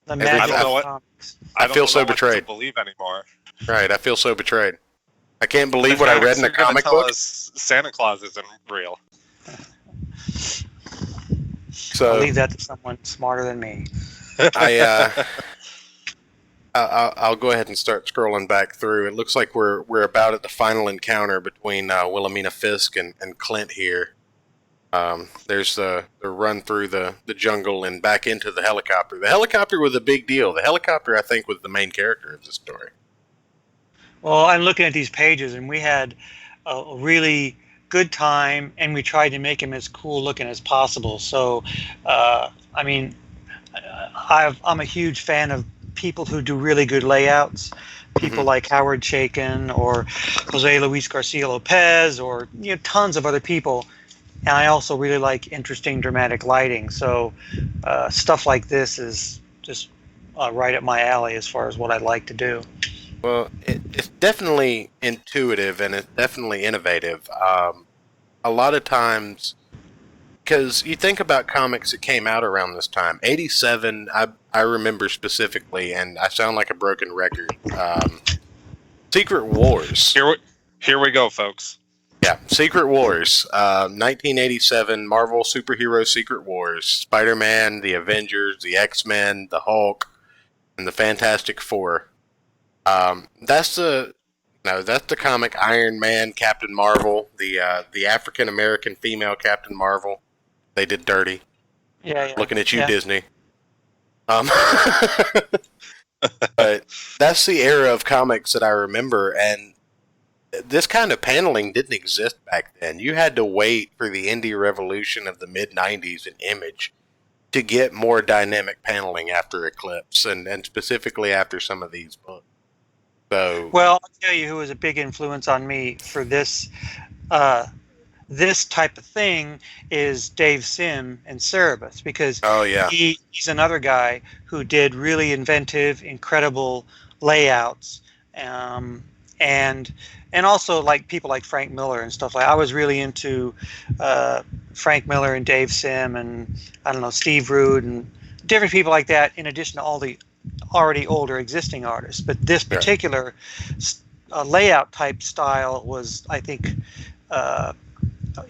The magic I don't know of comics. I feel so betrayed. I don't believe anymore. Right, I feel so betrayed. I can't believe what I read in a comic book. Santa Claus isn't real. So I'll leave that to someone smarter than me. I'll go ahead and start scrolling back through. It looks like we're about at the final encounter between Wilhelmina Fisk and Clint here. There's the run through the jungle and back into the helicopter. The helicopter was a big deal. The helicopter, I think, was the main character of the story. Well, I'm looking at these pages, and we had a really good time, and we tried to make him as cool looking as possible. So, I mean, I'm a huge fan of people who do really good layouts. People like Howard Chaykin or Jose Luis Garcia Lopez, or tons of other people. And I also really like interesting dramatic lighting. So stuff like this is just right up my alley as far as what I'd like to do. Well, it's definitely intuitive and it's definitely innovative. A lot of times, because you think about comics that came out around this time, 87, I remember specifically, and I sound like a broken record, Secret Wars. Here we go, folks. Yeah, Secret Wars, 1987, Marvel Superhero Secret Wars, Spider-Man, the Avengers, the X-Men, the Hulk, and the Fantastic Four. That's the comic Iron Man, Captain Marvel, the African-American female Captain Marvel. They did dirty. Yeah. Looking at you, Disney. But that's the era of comics that I remember, and this kind of paneling didn't exist back then. You had to wait for the indie revolution of the mid-90s in Image to get more dynamic paneling after Eclipse, and specifically after some of these books. So, well, I'll tell you who was a big influence on me for this this type of thing is Dave Sim and Cerebus, because he's another guy who did really inventive, incredible layouts, and also like people like Frank Miller and stuff like. I was really into Frank Miller and Dave Sim and I don't know, Steve Rude and different people like that, in addition to all the already older existing artists. But this particular layout type style was, I think,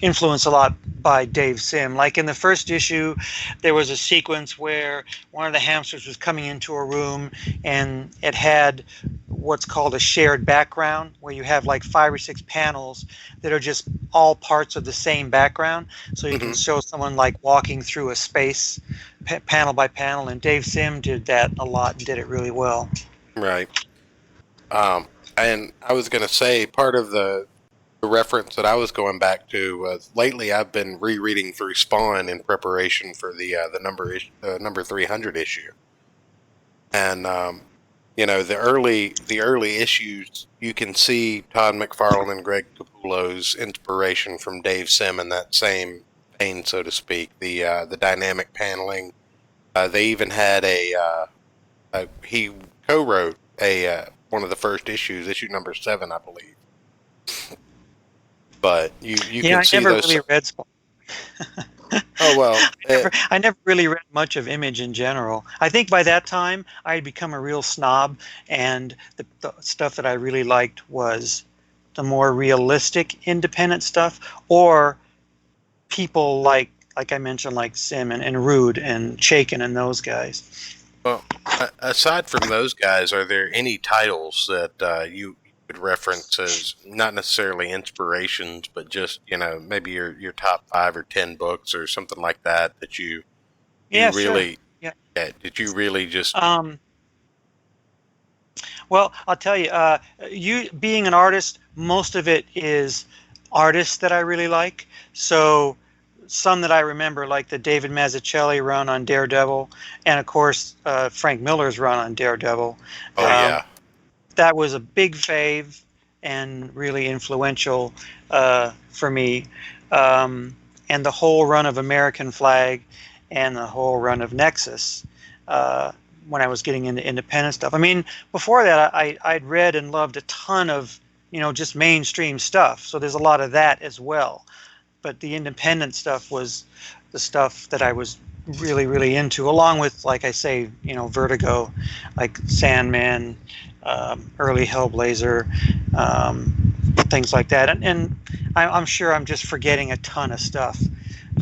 influenced a lot by Dave Sim. Like in the first issue, there was a sequence where one of the hamsters was coming into a room, and it had what's called a shared background, where you have like 5 or 6 panels that are just all parts of the same background. So you can show someone like walking through a space panel by panel, and Dave Sim did that a lot and did it really well. Right. And I was going to say, part of the reference that I was going back to was, lately I've been rereading through Spawn in preparation for the number 300 issue, and the early issues, you can see Todd McFarlane and Greg Capullo's inspiration from Dave Sim in that same vein, so to speak. The dynamic paneling. They even had he co-wrote one of the first issues, issue number 7, I believe. But you can see those. Really read Spawn. Oh well, I never really read much of Image in general. I think by that time I had become a real snob, and the stuff that I really liked was the more realistic independent stuff, or people like I mentioned, like Sim and Rude and Chaykin and those guys. Well, aside from those guys, are there any titles that you would reference as not necessarily inspirations, but just maybe your top 5 or 10 books or something like that you really did you really just well, I'll tell you, you being an artist, most of it is artists that I really like. So some that I remember, like the David Mazzucchelli run on Daredevil, and of course Frank Miller's run on Daredevil. That was a big fave and really influential for me. And the whole run of American Flag and the whole run of Nexus when I was getting into independent stuff. I mean, before that, I'd read and loved a ton of, just mainstream stuff. So there's a lot of that as well. But the independent stuff was the stuff that I was really, really into, along with, like I say, Vertigo, like Sandman, early Hellblazer, things like that. And I'm sure I'm just forgetting a ton of stuff.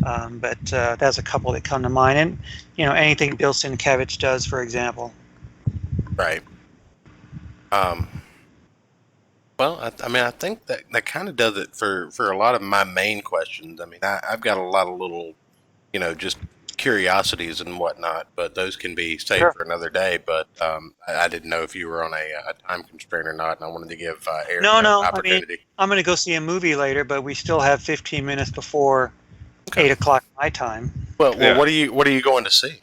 But that's a couple that come to mind. And, anything Bill Sienkiewicz does, for example. Right. Well, I think that kind of does it for a lot of my main questions. I mean, I've got a lot of little, just curiosities and whatnot, but those can be saved for another day. But I didn't know if you were on a time constraint or not, and I wanted to give Aaron an opportunity. I mean, I'm going to go see a movie later, but we still have 15 minutes before 8 o'clock my time. Well, what are you going to see?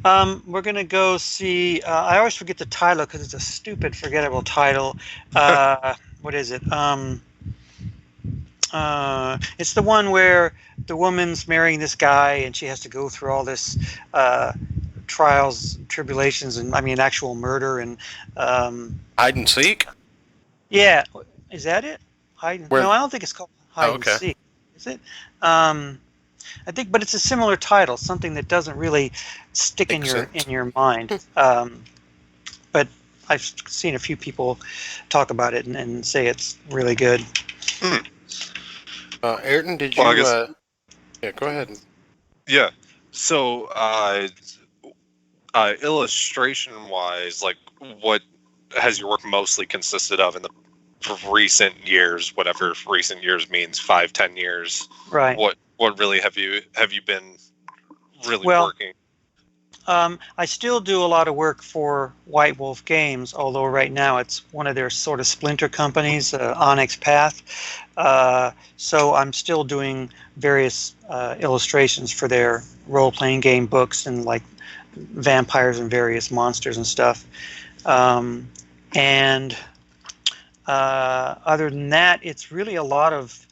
We're going to go see, I always forget the title because it's a stupid, forgettable title. What is it? It's the one where the woman's marrying this guy and she has to go through all this trials, tribulations, and actual murder and Hide and Seek? Yeah. Is that it? No, I don't think it's called Hide and Seek. Is it? I think, but it's a similar title, something that doesn't really stick in your mind. But I've seen a few people talk about it and say it's really good. Ayrton, did you? Yeah, go ahead. Yeah. So, illustration-wise, like, what has your work mostly consisted of in the recent years? Whatever recent years means, 5-10 years. Right. What really have you been really working? I still do a lot of work for White Wolf Games, although right now it's one of their sort of splinter companies, Onyx Path. So I'm still doing various illustrations for their role-playing game books and like vampires and various monsters and stuff. And other than that, it's really a lot of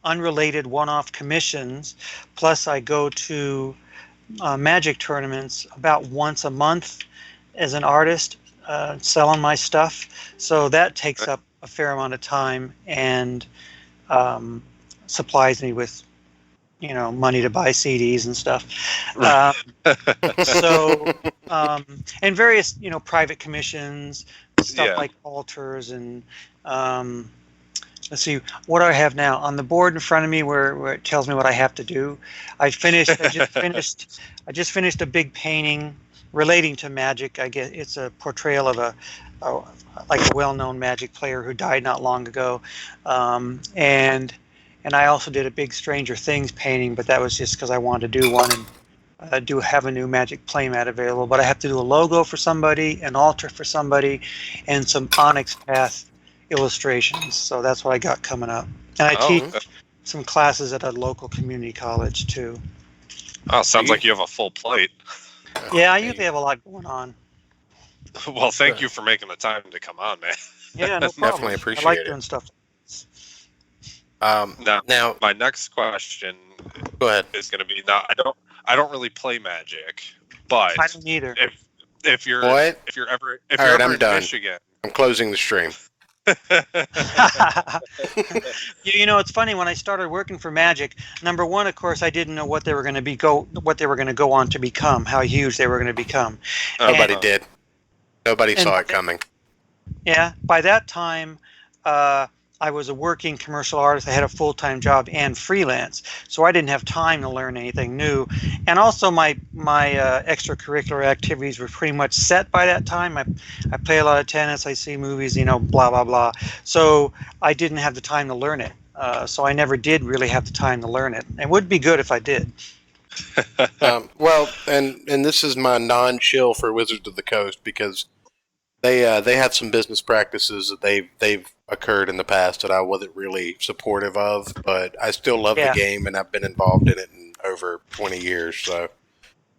unrelated one-off commissions. Plus, I go to Magic tournaments about once a month as an artist, selling my stuff. So that takes up a fair amount of time and supplies me with money to buy CDs and stuff. Um, so and various private commissions, stuff Yeah. like altars and let's see, what do I have now on the board in front of me where it tells me what I have to do. I just finished a big painting relating to magic. I guess it's a portrayal of a well-known magic player who died not long ago, and I also did a big Stranger Things painting, but that was just because I wanted to do one and do have a new magic playmat available. But I have to do a logo for somebody, an altar for somebody, and some Onyx Path illustrations. So that's what I got coming up. And I teach some classes at a local community college too. Oh, sounds like you have a full plate. Yeah, I usually have a lot going on. Well, thank you for making the time to come on, man. Yeah, no problem. Definitely appreciate I like it. doing stuff. Now, my next question go ahead. is going to be: now, I don't really play Magic, but I don't either. if you're What? if you're ever I'm in done. Michigan, I'm closing the stream. It's funny, when I started working for Magic, number one, of course, I didn't know what they were going to go on to become, how huge they were going to become. Nobody did. Nobody saw it coming. Yeah, by that time, I was a working commercial artist. I had a full-time job and freelance, so I didn't have time to learn anything new. And also, my extracurricular activities were pretty much set by that time. I play a lot of tennis. I see movies. Blah blah blah. So I didn't have the time to learn it. So I never did really have the time to learn it. It would be good if I did. Well, and this is my non-chill for Wizards of the Coast, because they had some business practices that they've occurred in the past that I wasn't really supportive of, but I still love the game, and I've been involved in it in over 20 years, so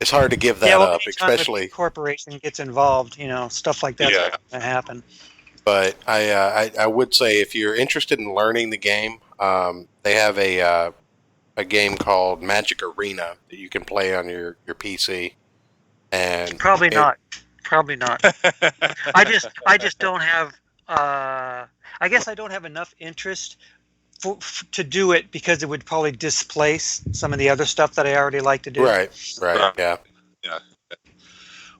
it's hard to give that up, especially the corporation gets involved. Stuff like that's going to happen. But I would say, if you're interested in learning the game, they have a game called Magic Arena that you can play on your PC. And Probably not. I just don't have. I guess I don't have enough interest to do it, because it would probably displace some of the other stuff that I already like to do. Right, yeah.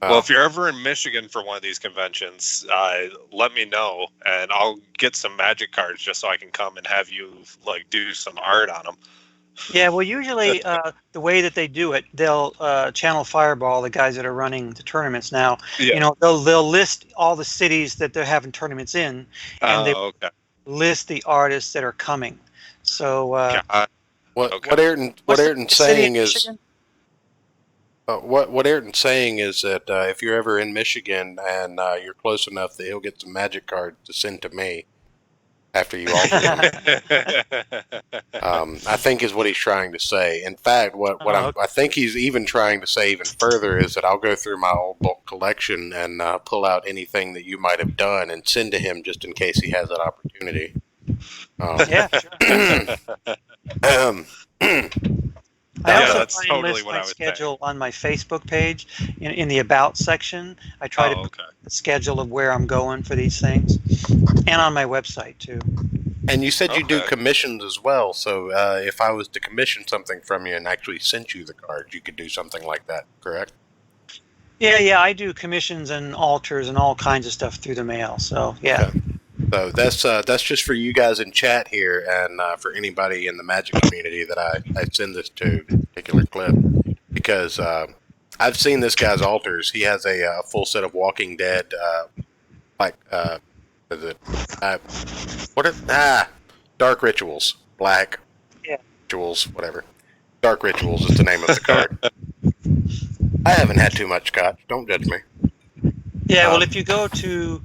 Well, if you're ever in Michigan for one of these conventions, let me know, and I'll get some Magic cards just so I can come and have you do some art on them. Yeah, well, usually the way that they do it, they'll channel Fireball, the guys that are running the tournaments now. Yeah. They'll list all the cities that they're having tournaments in, and they list the artists that are coming. So what Ayrton's saying is what Ayrton's saying is that if you're ever in Michigan and you're close enough, that he'll get some Magic cards to send to me after you alter them. I think is what he's trying to say. In fact, I think he's even trying to say even further is that I'll go through my old book collection and pull out anything that you might have done and send to him, just in case he has that opportunity. Yeah, sure. I also list my schedule on my Facebook page in the About section. I try to put the schedule of where I'm going for these things, and on my website too. And you said you do commissions as well, so if I was to commission something from you and actually sent you the cards, you could do something like that, correct? Yeah, I do commissions and altars and all kinds of stuff through the mail. So yeah. Okay. So that's just for you guys in chat here, and for anybody in the Magic community that I send this to, particular clip, because I've seen this guy's altars. He has a full set of Walking Dead, Dark Rituals, Black Rituals, whatever. Dark Rituals is the name of the card. I haven't had too much scotch. Don't judge me. Yeah, well, if you go to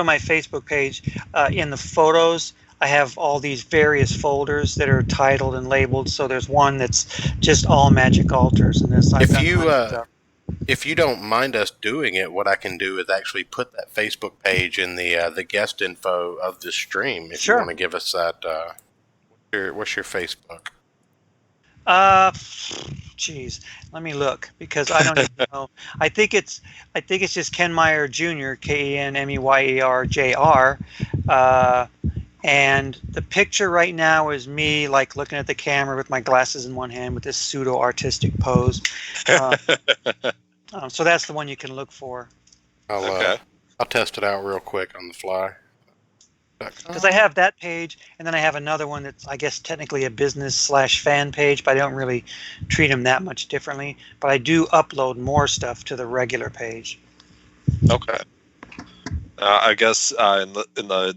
my Facebook page, in the photos, I have all these various folders that are titled and labeled. So there's one that's just all Magic altars, and this. If you don't mind us doing it, what I can do is actually put that Facebook page in the guest info of the stream. If you want to give us that, what's your Facebook? Geez, let me look, because I don't even know. I think it's just Ken Meyer Jr. KenMeyerJr. And the picture right now is me like looking at the camera with my glasses in one hand with this pseudo artistic pose. So that's the one you can look for. I'll test it out real quick on the fly. Because I have that page, and then I have another one that's, I guess, technically a business/fan page, but I don't really treat them that much differently. But I do upload more stuff to the regular page. Okay. I guess in the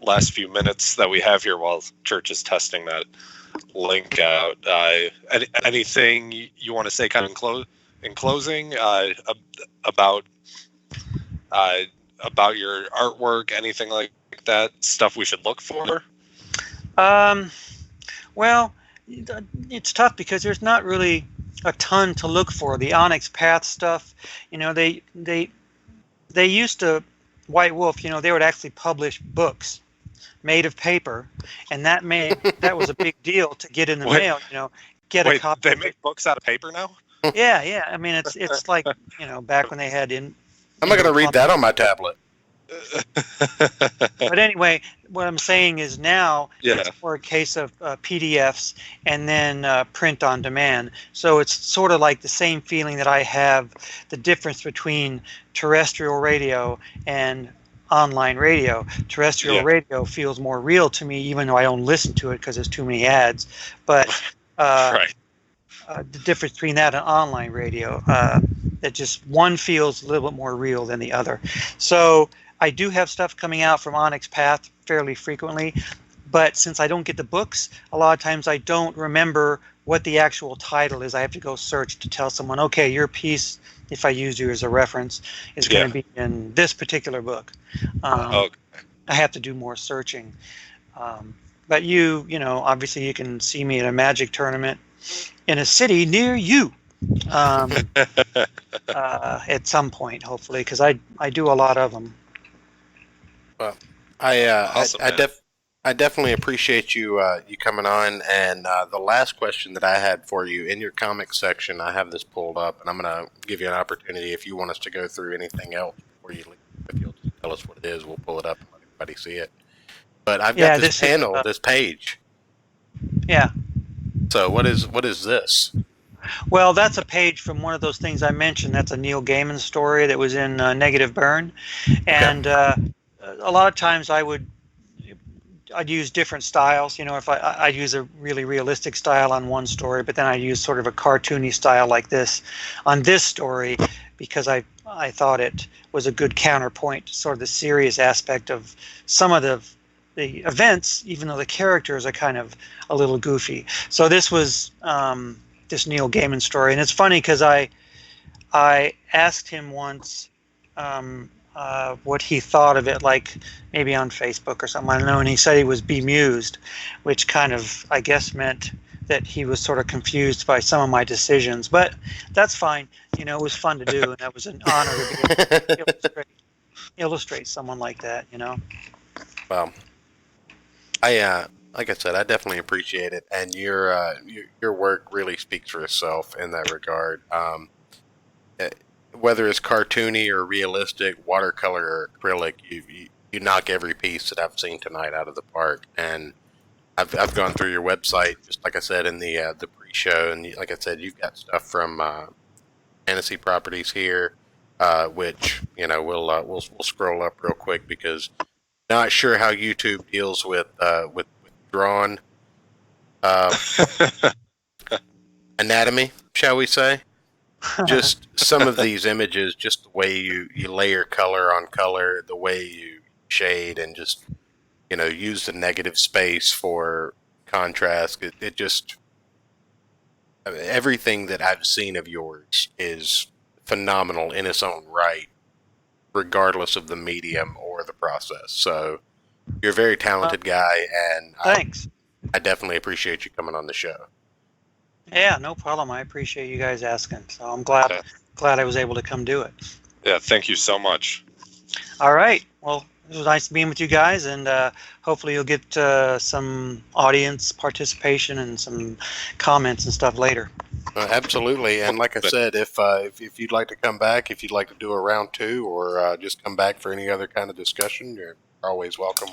last few minutes that we have here while Church is testing that link out, anything you want to say kind of in closing about your artwork, anything like that, stuff we should look for? Well, it's tough because there's not really a ton to look for. The Onyx Path stuff, they used to, White Wolf, they would actually publish books made of paper, and that was a big deal to get in the mail. Get a copy. They make books out of paper now? Yeah. I mean, it's like back when they had in. I'm not going to read that on my tablet. But anyway, what I'm saying is now it's for a case of PDFs and then print on demand. So it's sort of like the same feeling that I have, the difference between terrestrial radio and online radio. Terrestrial radio feels more real to me, even though I don't listen to it because there's too many ads. But right. The difference between that and online radio, that just one feels a little bit more real than the other. So I do have stuff coming out from Onyx Path fairly frequently, but since I don't get the books, a lot of times I don't remember what the actual title is. I have to go search to tell someone, okay, your piece, if I use you as a reference, is going to be in this particular book. I have to do more searching. But obviously you can see me at a Magic tournament in a city near you. At some point, hopefully, because I do a lot of them. Well, awesome, I definitely appreciate you coming on. And the last question that I had for you in your comic section, I have this pulled up, and I'm going to give you an opportunity if you want us to go through anything else before you leave. If you'll just tell us what it is, we'll pull it up and let everybody see it. But I've got this panel, this page. Yeah. So what is this? Well, that's a page from one of those things I mentioned. That's a Neil Gaiman story that was in Negative Burn, and a lot of times I'd use different styles. If I'd use a really realistic style on one story, but then I'd use sort of a cartoony style like this on this story because I thought it was a good counterpoint to sort of the serious aspect of some of the events, even though the characters are kind of a little goofy. So this was this Neil Gaiman story, and it's funny because I asked him once what he thought of it, like maybe on Facebook or something, I don't know, and he said he was bemused, which kind of, I guess, meant that he was sort of confused by some of my decisions, but that's fine. It was fun to do, and that was an honor to be able to illustrate someone like that. Well, like I said, I definitely appreciate it, and your work really speaks for itself in that regard. Whether it's cartoony or realistic, watercolor or acrylic, you knock every piece that I've seen tonight out of the park. And I've gone through your website, just like I said in the pre-show, and like I said, you've got stuff from Fantasy Properties here, which we'll scroll up real quick because not sure how YouTube deals with drawn anatomy, shall we say. Just some of these images, just the way you layer color on color, the way you shade, and just use the negative space for contrast. It just, everything that I've seen of yours is phenomenal in its own right, regardless of the medium or the process. So you're a very talented guy, and thanks. I definitely appreciate you coming on the show. Yeah, no problem. I appreciate you guys asking. So I'm glad I was able to come do it. Yeah, thank you so much. All right. Well, it was nice being with you guys, and hopefully you'll get some audience participation and some comments and stuff later. Absolutely, and like I said, if you'd like to come back, if you'd like to do a round 2, or just come back for any other kind of discussion, you're always welcome.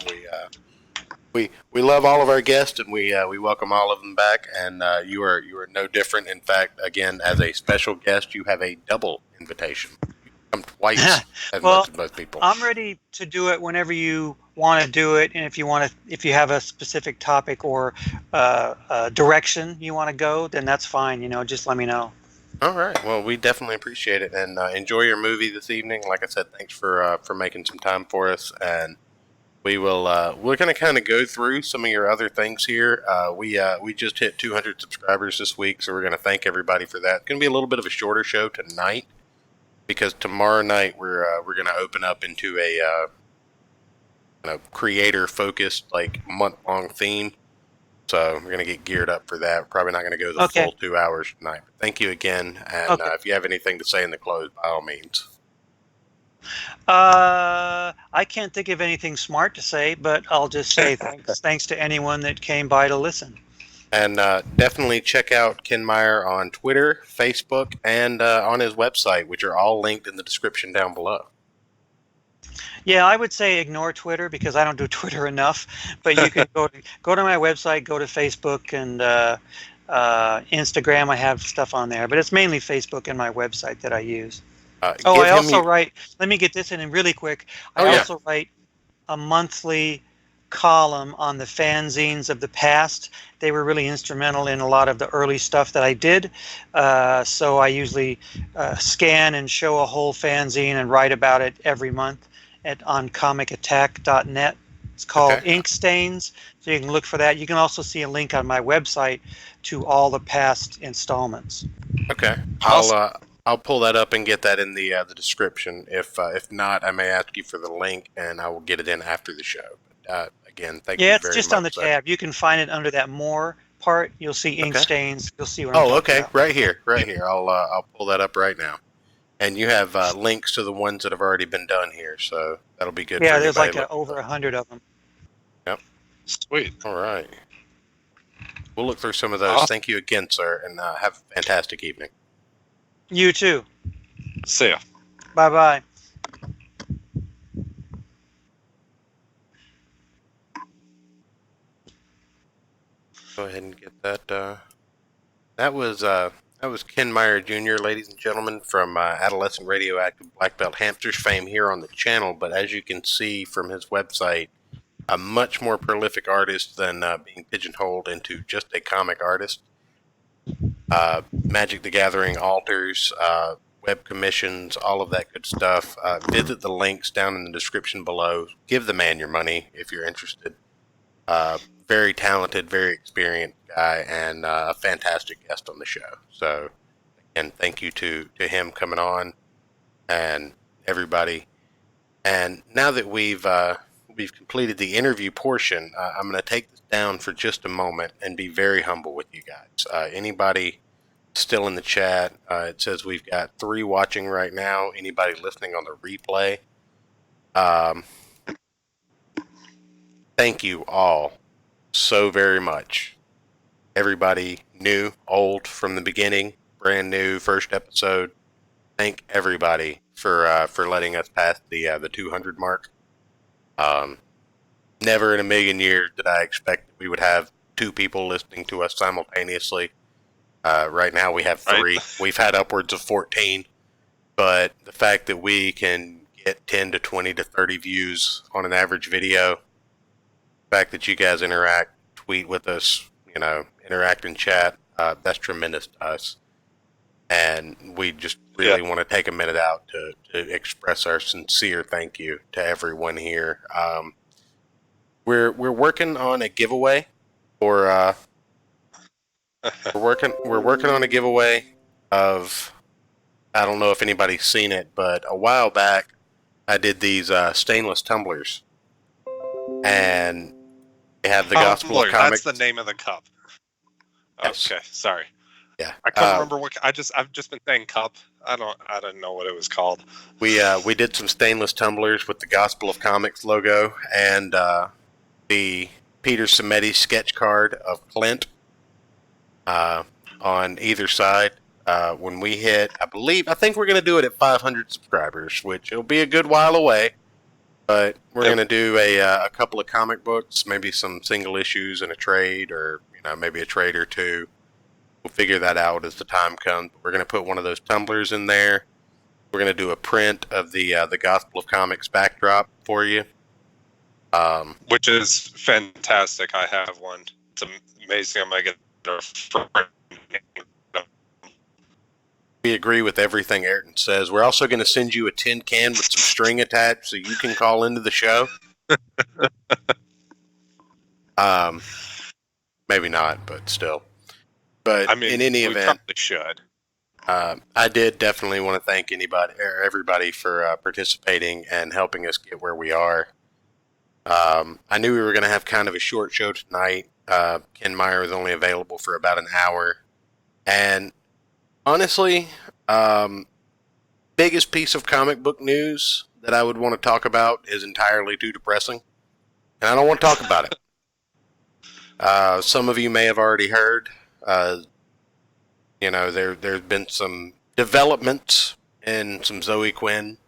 we love all of our guests, and we welcome all of them back. And you are no different. In fact, again, as a special guest, you have a double invitation. You come twice as Well, much as most people. I'm ready to do it whenever you want to do it, and if you have a specific topic or direction you want to go, then that's fine. Just let me know. All right. Well, we definitely appreciate it, and enjoy your movie this evening. Like I said, thanks for making some time for us, and we will. We're going to kind of go through some of your other things here. We just hit 200 subscribers this week, so we're going to thank everybody for that. It's going to be a little bit of a shorter show tonight because tomorrow night we're going to open up into a creator focused month-long theme. So we're going to get geared up for that. We're probably not going to go the full 2 hours tonight. But thank you again. And if you have anything to say in the close, by all means. I can't think of anything smart to say, but I'll just say thanks to anyone that came by to listen. And definitely check out Ken Meyer on Twitter, Facebook, and on his website, which are all linked in the description down below. Yeah, I would say ignore Twitter because I don't do Twitter enough. But you can go to my website, go to Facebook and Instagram. I have stuff on there, but it's mainly Facebook and my website that I use. I also write. Let me get this in really quick. I also write a monthly column on the fanzines of the past. They were really instrumental in a lot of the early stuff that I did. So I usually scan and show a whole fanzine and write about it every month on comicattack.net. It's called Ink Stains, so you can look for that. You can also see a link on my website to all the past installments. Okay, I'll pull that up and get that in the description. If not, I may ask you for the link, and I will get it in after the show. But, again, thank you very much. Yeah, it's just on the tab. You can find it under that More part. You'll see Ink Stains. You'll see what I'm talking about. Right here. I'll pull that up right now. And you have links to the ones that have already been done here, so that'll be good. Yeah, there's over 100 of them. Yep. Sweet. All right. We'll look through some of those. Thank you again, sir, and have a fantastic evening. You too. See ya. Bye-bye. Go ahead and get that. That was Ken Meyer Jr., ladies and gentlemen, from Adolescent Radioactive Black Belt Hamsters fame here on the channel. But as you can see from his website, a much more prolific artist than being pigeonholed into just a comic artist. Magic the Gathering alters, web commissions, all of that good stuff. Visit the links down in the description below. Give the man your money if you're interested. Very talented, very experienced guy, and a fantastic guest on the show. So, again, thank you to him coming on and everybody. And now that we've completed the interview portion, I'm going to take this down for just a moment and be very humble with you guys. Anybody still in the chat? It says we've got 3 watching right now. Anybody listening on the replay? Thank you all so very much. Everybody new, old, from the beginning, brand new, first episode. Thank everybody for letting us pass the 200 mark. Never in a million years did I expect that we would have 2 people listening to us simultaneously. Right now we have 3. Right. We've had upwards of 14, but the fact that we can get 10 to 20 to 30 views on an average video, the fact that you guys interact, tweet with us, interact in chat, that's tremendous to us. And we just really want to take a minute out to express our sincere thank you to everyone here. We're working on a giveaway for we're working on a giveaway of, I don't know if anybody's seen it, but a while back I did these stainless tumblers, and they have the Gospel of Comics. That's the name of the cup. Yes. Okay, sorry. Yeah, I couldn't remember what. I've just been saying cup. I don't know what it was called. We did some stainless tumblers with the Gospel of Comics logo and the Peter Simeti sketch card of Clint on either side. When we hit, I think we're going to do it at 500 subscribers, which will be a good while away. But we're going to do a couple of comic books, maybe some single issues and a trade, or maybe a trade or two. We'll figure that out as the time comes. We're going to put one of those tumblers in there. We're going to do a print of the Gospel of Comics backdrop for you. Which is fantastic. I have one. It's amazing. I'm going to get a front. We agree with everything Ayrton says. We're also going to send you a tin can with some string attached so you can call into the show. Maybe not, but still. But in any event, probably should. I did definitely want to thank everybody for participating and helping us get where we are. I knew we were going to have kind of a short show tonight. Ken Meyer was only available for about an hour. And honestly, biggest piece of comic book news that I would want to talk about is entirely too depressing. And I don't want to talk about it. Some of you may have already heard. There's been some developments in some Zoe Quinn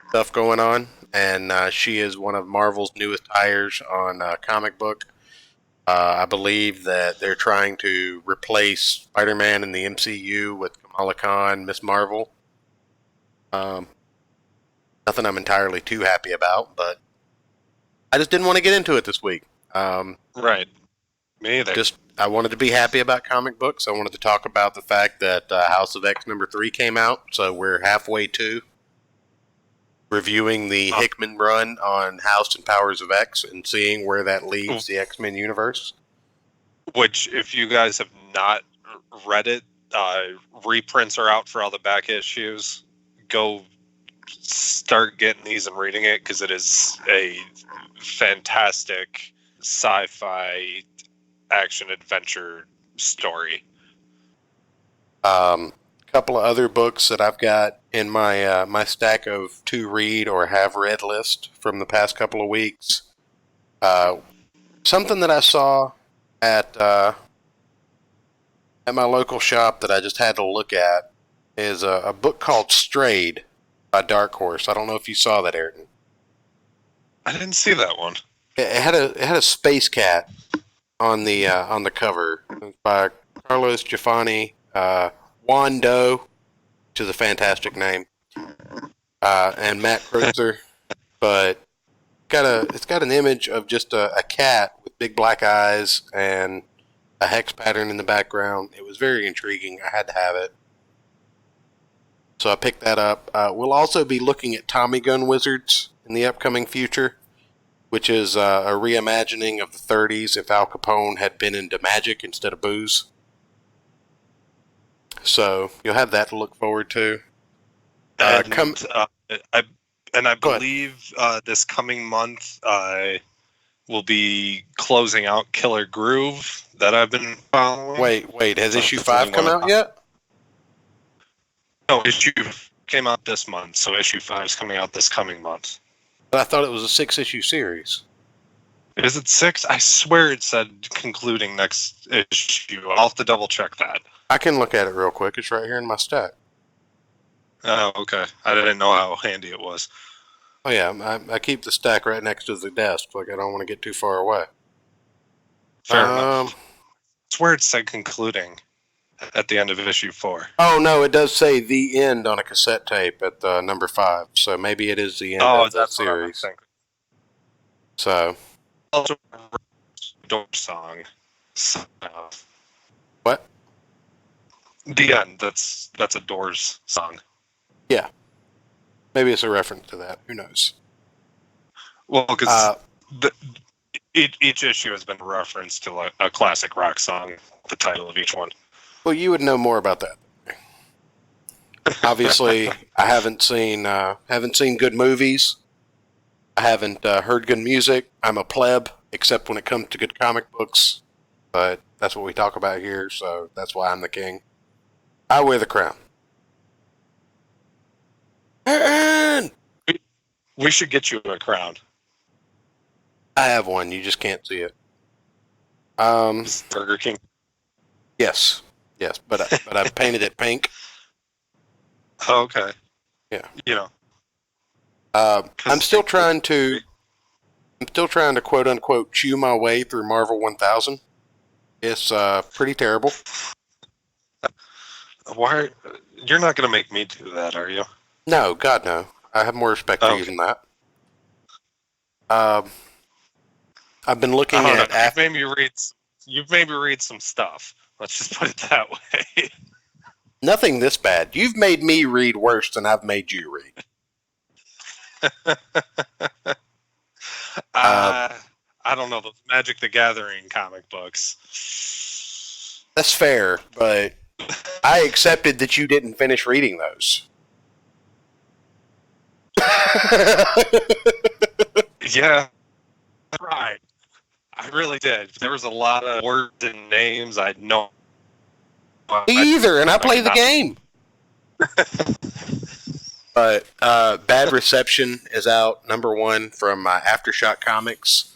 stuff going on. And she is one of Marvel's newest hires on comic book. I believe that they're trying to replace Spider-Man in the MCU with Kamala Khan, Miss Marvel. Nothing I'm entirely too happy about, but I just didn't want to get into it this week. Right. Me either. I wanted to be happy about comic books. I wanted to talk about the fact that House of X #3 came out, so we're halfway to reviewing the Hickman run on House and Powers of X and seeing where that leaves the X-Men universe. Which, if you guys have not read it, reprints are out for all the back issues. Go start getting these and reading it, because it is a fantastic sci-fi action-adventure story. Couple of other books that I've got in my my stack of to read or have read list from the past couple of weeks. Something that I saw at my local shop that I just had to look at is a book called Strayed by Dark Horse. I don't know if you saw that, Ayrton. I didn't see that one. It had a space cat on the cover. It's by Carlos Giafani. Juan Doe, which is a fantastic name, and Matt Crozer, but it's got an image of just a cat with big black eyes and a hex pattern in the background. It was very intriguing. I had to have it, so I picked that up. We'll also be looking at Tommy Gun Wizards in the upcoming future, which is a reimagining of the 30s if Al Capone had been into magic instead of booze. So you'll have that to look forward to. I believe this coming month will be closing out Killer Groove that I've been following. Wait, has issue 5 come out yet? No, issue came out this month, so issue 5 is coming out this coming month. But I thought it was a 6-issue series. Is it 6? I swear it said concluding next issue. I'll have to double check that. I can look at it real quick. It's right here in my stack. Oh, okay. I didn't know how handy it was. Oh, yeah. I keep the stack right next to the desk. Like, I don't want to get too far away. Fair enough. I swear it said concluding at the end of issue 4. Oh, no, it does say the end on a cassette tape at number 5. So maybe it is the end of that series. So. Also, door song. What? The end. That's a Doors song. Yeah. Maybe it's a reference to that. Who knows? Well, because each issue has been a reference to a classic rock song, the title of each one. Well, you would know more about that. Obviously, I haven't seen good movies. I haven't heard good music. I'm a pleb, except when it comes to good comic books. But that's what we talk about here, so that's why I'm the king. I wear the crown. We should get you a crown. I have one. You just can't see it. Burger King. Yes, but I've painted it pink. Oh, okay. Yeah. You know. I'm still trying to quote unquote chew my way through Marvel 1000. It's pretty terrible. Why? You're not gonna make me do that, are you? No, God no. I have more respect for you than that. I've been looking I at. don't know. You've made me read some stuff. Let's just put it that way. Nothing this bad. You've made me read worse than I've made you read. I don't know, those Magic the Gathering comic books. That's fair, but I accepted that you didn't finish reading those. Yeah, right. I really did. There was a lot of words and names I'd know. Me either, and I play the game. But Bad Reception is out, #1 from Aftershock Comics.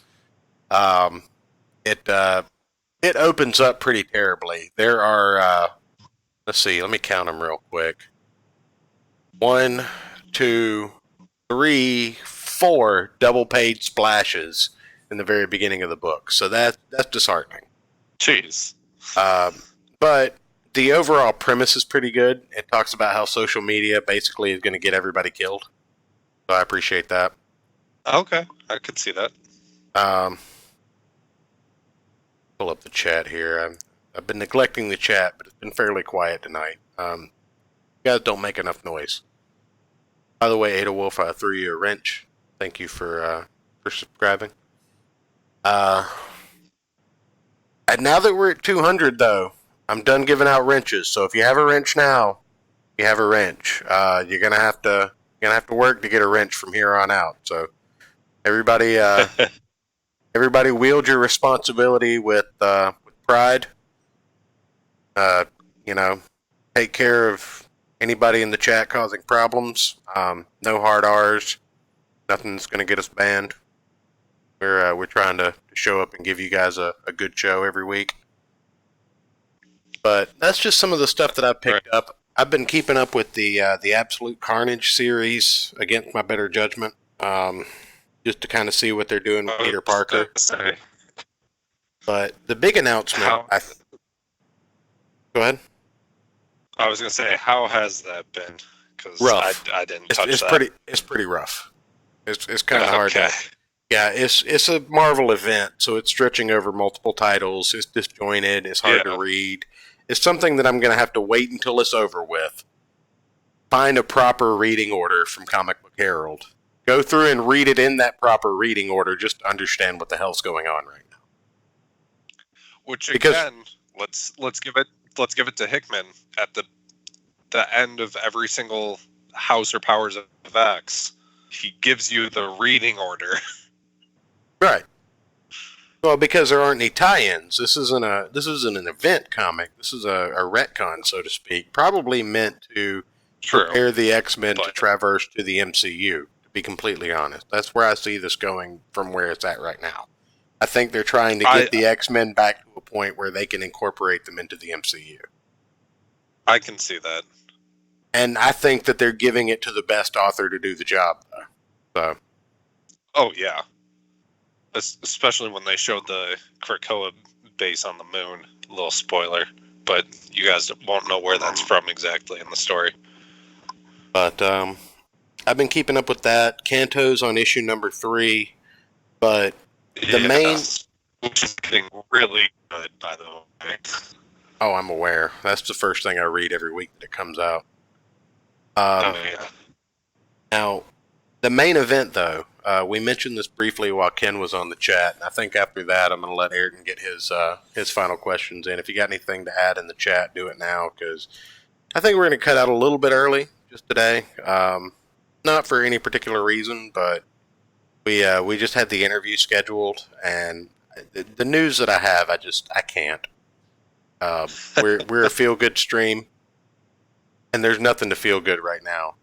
It opens up pretty terribly. There are, let's see, let me count them real quick. 1, 2, 3, 4 double-page splashes in the very beginning of the book. So that's disheartening. Jeez. But the overall premise is pretty good. It talks about how social media basically is going to get everybody killed. So I appreciate that. Okay, I could see that. Pull up the chat here. I've been neglecting the chat, but it's been fairly quiet tonight. You guys don't make enough noise. By the way, Ada Wolf, I threw you a wrench. Thank you for subscribing. And now that we're at 200, though, I'm done giving out wrenches. So if you have a wrench now, you have a wrench. You're gonna have to work to get a wrench from here on out. So everybody, everybody, wield your responsibility with pride. Take care of anybody in the chat causing problems. No hard R's. Nothing's gonna get us banned. We're trying to show up and give you guys a good show every week. But that's just some of the stuff that I've picked up. I've been keeping up with the Absolute Carnage series against my better judgment, just to kind of see what they're doing with Peter Parker. But the big announcement... Go ahead. I was going to say, how has that been? Because I didn't touch that. It's pretty rough. It's kind of hard to... Yeah, it's a Marvel event, so it's stretching over multiple titles. It's disjointed. It's hard to read. It's something that I'm going to have to wait until it's over with. Find a proper reading order from Comic Book Herald. Go through and read it in that proper reading order just to understand what the hell's going on right now. Which again, let's give it to Hickman at the end of every single House or Powers of X. He gives you the reading order. Right. Well, because there aren't any tie-ins. This isn't an event comic. This is a retcon, so to speak. Probably meant to prepare the X-Men to traverse to the MCU, to be completely honest. That's where I see this going from where it's at right now. I think they're trying to get the X-Men back to a point where they can incorporate them into the MCU. I can see that. And I think that they're giving it to the best author to do the job, though. So. Oh, yeah. Especially when they showed the Krakoa base on the moon. A little spoiler, but you guys won't know where that's from exactly in the story. But I've been keeping up with that. Kanto's on issue #3, but the main... Which is getting really good, by the way. Oh, I'm aware. That's the first thing I read every week that it comes out. Now, the main event, though, we mentioned this briefly while Ken was on the chat, and I think after that I'm going to let Ayrton get his final questions in. If you got anything to add in the chat, do it now, because I think we're going to cut out a little bit early just today. Not for any particular reason, but we just had the interview scheduled, and the news that I have, I can't. We're a feel-good stream, and there's nothing to feel good right now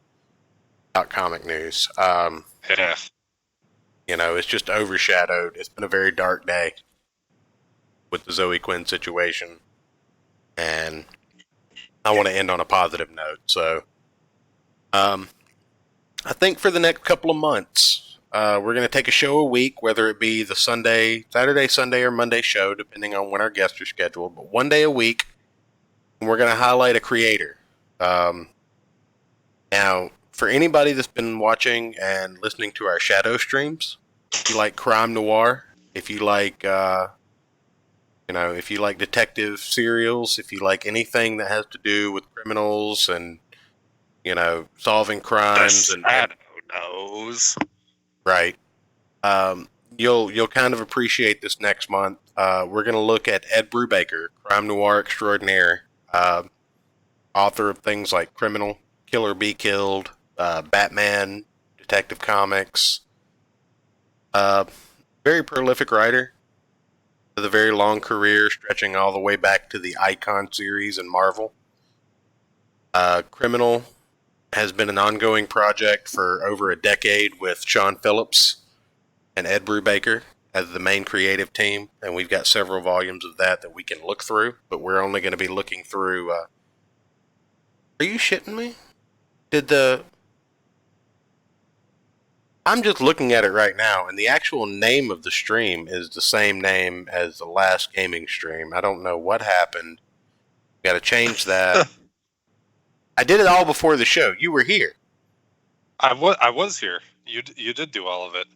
about comic news. Yeah. It's just overshadowed. It's been a very dark day with the Zoe Quinn situation, and I want to end on a positive note. So, I think for the next couple of months, we're going to take a show a week, whether it be the Saturday, Sunday, or Monday show, depending on when our guests are scheduled. But one day a week, and we're going to highlight a creator. Now, for anybody that's been watching and listening to our shadow streams, if you like crime noir, if you like, if you like detective serials, if you like anything that has to do with criminals and solving crimes The and shadow knows. right, you'll kind of appreciate this next month. We're going to look at Ed Brubaker, crime noir extraordinaire, author of things like Criminal, Killer Be Killed, Batman, Detective Comics. Very prolific writer with a very long career stretching all the way back to the Icon series and Marvel. Criminal has been an ongoing project for over a decade with Sean Phillips and Ed Brubaker as the main creative team, and we've got several volumes of that we can look through, but we're only going to be looking through... Are you shitting me? I'm just looking at it right now, and the actual name of the stream is the same name as the last gaming stream. I don't know what happened. Got to change that. I did it all before the show. You were here. I was here. You did do all of it.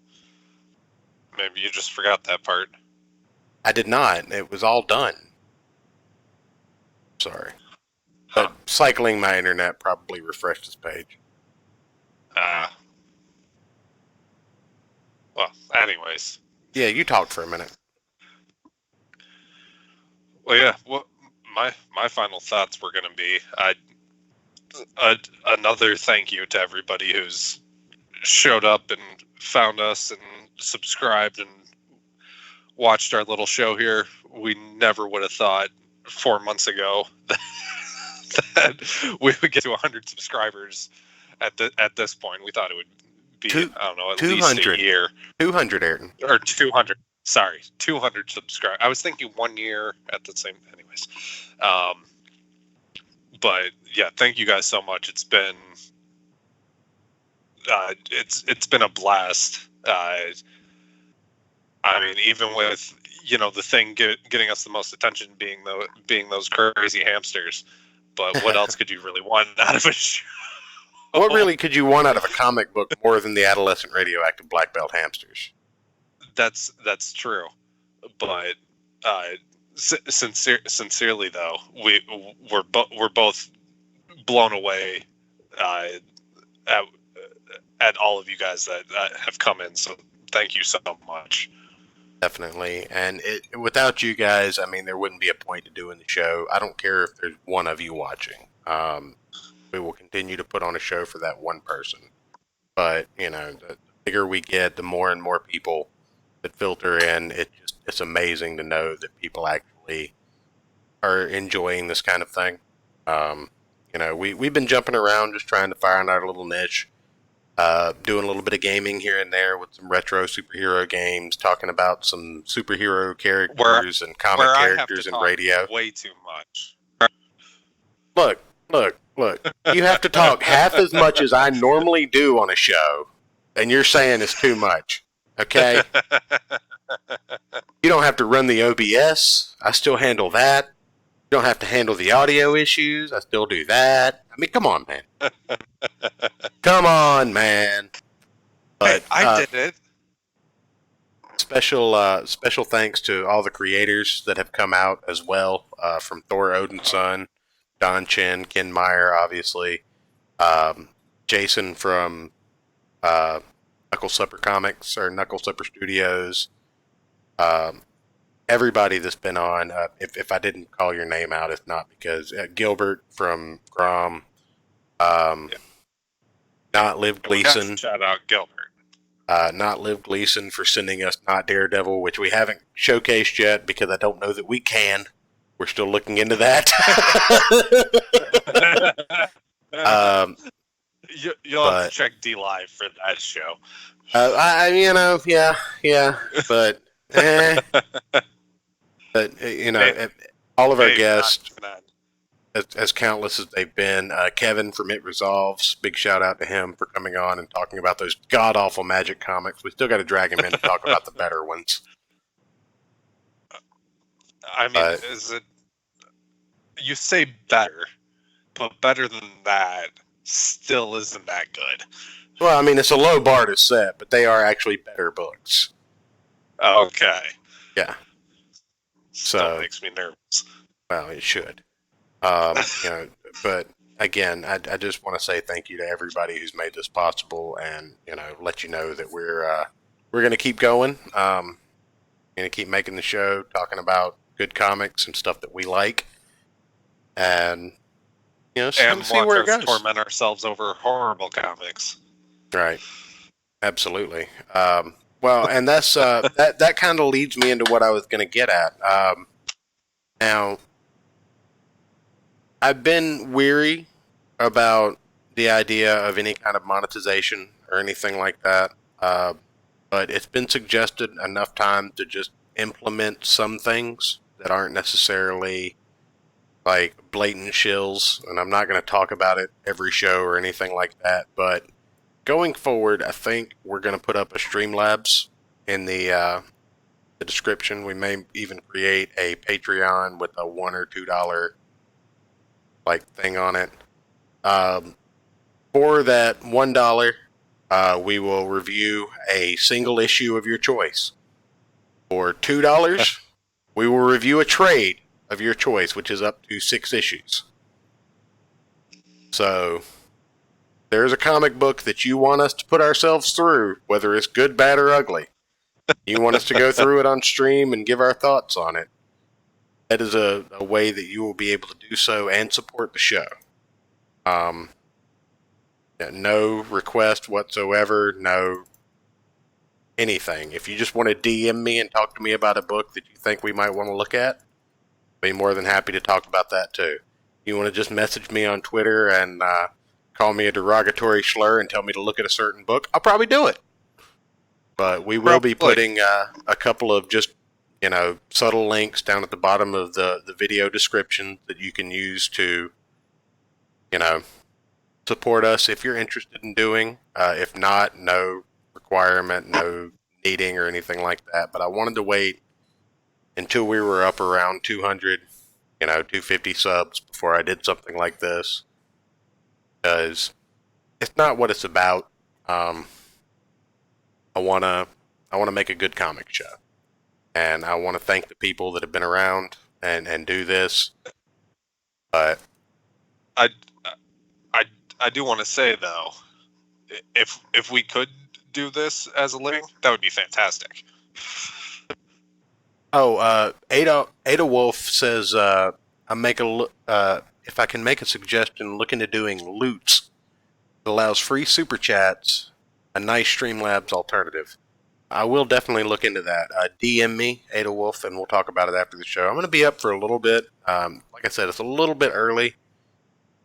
Maybe you just forgot that part. I did not. It was all done. Sorry. But cycling my internet probably refreshed this page. Well, anyways. Yeah, you talked for a minute. Well, yeah. What my final thoughts were going to be, another thank you to everybody who's showed up and found us and subscribed and watched our little show here. We never would have thought 4 months ago that we would get to 100 subscribers at this point. We thought it would be, at 200. least a year. 200, Ayrton. Or 200. Sorry, 200 subscribers. I was thinking 1 year at the same. Anyways, but yeah, thank you guys so much. It's been it's been a blast. I mean, even with the thing getting us the most attention being those crazy hamsters. But what else could you really want out of a show? What really could you want out of a comic book more than the adolescent radioactive black belt hamsters? That's true, but sincerely though, we're both blown away at all of you guys that have come in. So thank you so much. Definitely, and without you guys, I mean, there wouldn't be a point to doing the show. I don't care if there's one of you watching. We will continue to put on a show for that one person. But the bigger we get, the more and more people that filter in. It's amazing to know that people actually are enjoying this kind of thing. We've been jumping around just trying to find our little niche, doing a little bit of gaming here and there with some retro superhero games, talking about some superhero characters and comic characters in radio. Way too much. Look. You have to talk half as much as I normally do on a show, and you're saying it's too much. Okay? You don't have to run the OBS. I still handle that. You don't have to handle the audio issues. I still do that. I mean, come on, man. Come on, man. But hey, I did it. Special thanks to all the creators that have come out as well, from Thor Odinson, Don Chen, Ken Meyer, obviously, Jason from Knuckle Slipper Comics or Knuckle Slipper Studios. Everybody that's been on. If I didn't call your name out, it's not because Gilbert from Grom, Not Liv Gleason. Shout out Gilbert. Not Liv Gleason for sending us Not Daredevil, which we haven't showcased yet because I don't know that we can. We're still looking into that. You'll have to check D Live for that show. Yeah, but but all of our guests, as countless as they've been. Kevin from It Resolves, big shout out to him for coming on and talking about those god awful Magic comics. We still got to drag him in to talk about the better ones. I mean, is it? You say better, but better than that still isn't that good. Well, I mean, it's a low bar to set, but they are actually better books. Okay. Yeah. Still makes me nervous. Well, it should. But again, I just want to say thank you to everybody who's made this possible, and let you know that we're going to keep going. Going to keep making the show, talking about good comics and stuff that we like, and see where it goes. Torment ourselves over horrible comics. Right. Absolutely. Well, and that's that kind of leads me into what I was going to get at. Now, I've been weary about the idea of any kind of monetization or anything like that, but it's been suggested enough time to just implement some things that aren't necessarily like blatant shills, and I'm not going to talk about it every show or anything like that, but going forward, I think we're going to put up a Streamlabs in the description. We may even create a Patreon with a $1 or $2 thing on it. For that $1, we will review a single issue of your choice. For $2, we will review a trade of your choice, which is up to 6 issues. So, there's a comic book that you want us to put ourselves through, whether it's good, bad, or ugly. You want us to go through it on stream and give our thoughts on it. That is a way that you will be able to do so and support the show. No request whatsoever, no anything. If you just want to DM me and talk to me about a book that you think we might want to look at, I'd be more than happy to talk about that too. You want to just message me on Twitter and call me a derogatory slur and tell me to look at a certain book, I'll probably do it. But we will be putting a couple of just subtle links down at the bottom of the video description that you can use to support us if you're interested in doing. If not, no requirement, no needing or anything like that. But I wanted to wait until we were up around 200, 250 subs before I did something like this, because it's not what it's about. I wanna make a good comic show, and I want to thank the people that have been around and do this. But I do want to say though, if we could do this as a living, that would be fantastic. Oh, Ada Wolf says, if I can make a suggestion, look into doing loots. It allows free super chats, a nice Streamlabs alternative. I will definitely look into that. DM me, Ada Wolf, and we'll talk about it after the show. I'm going to be up for a little bit. Like I said, it's a little bit early,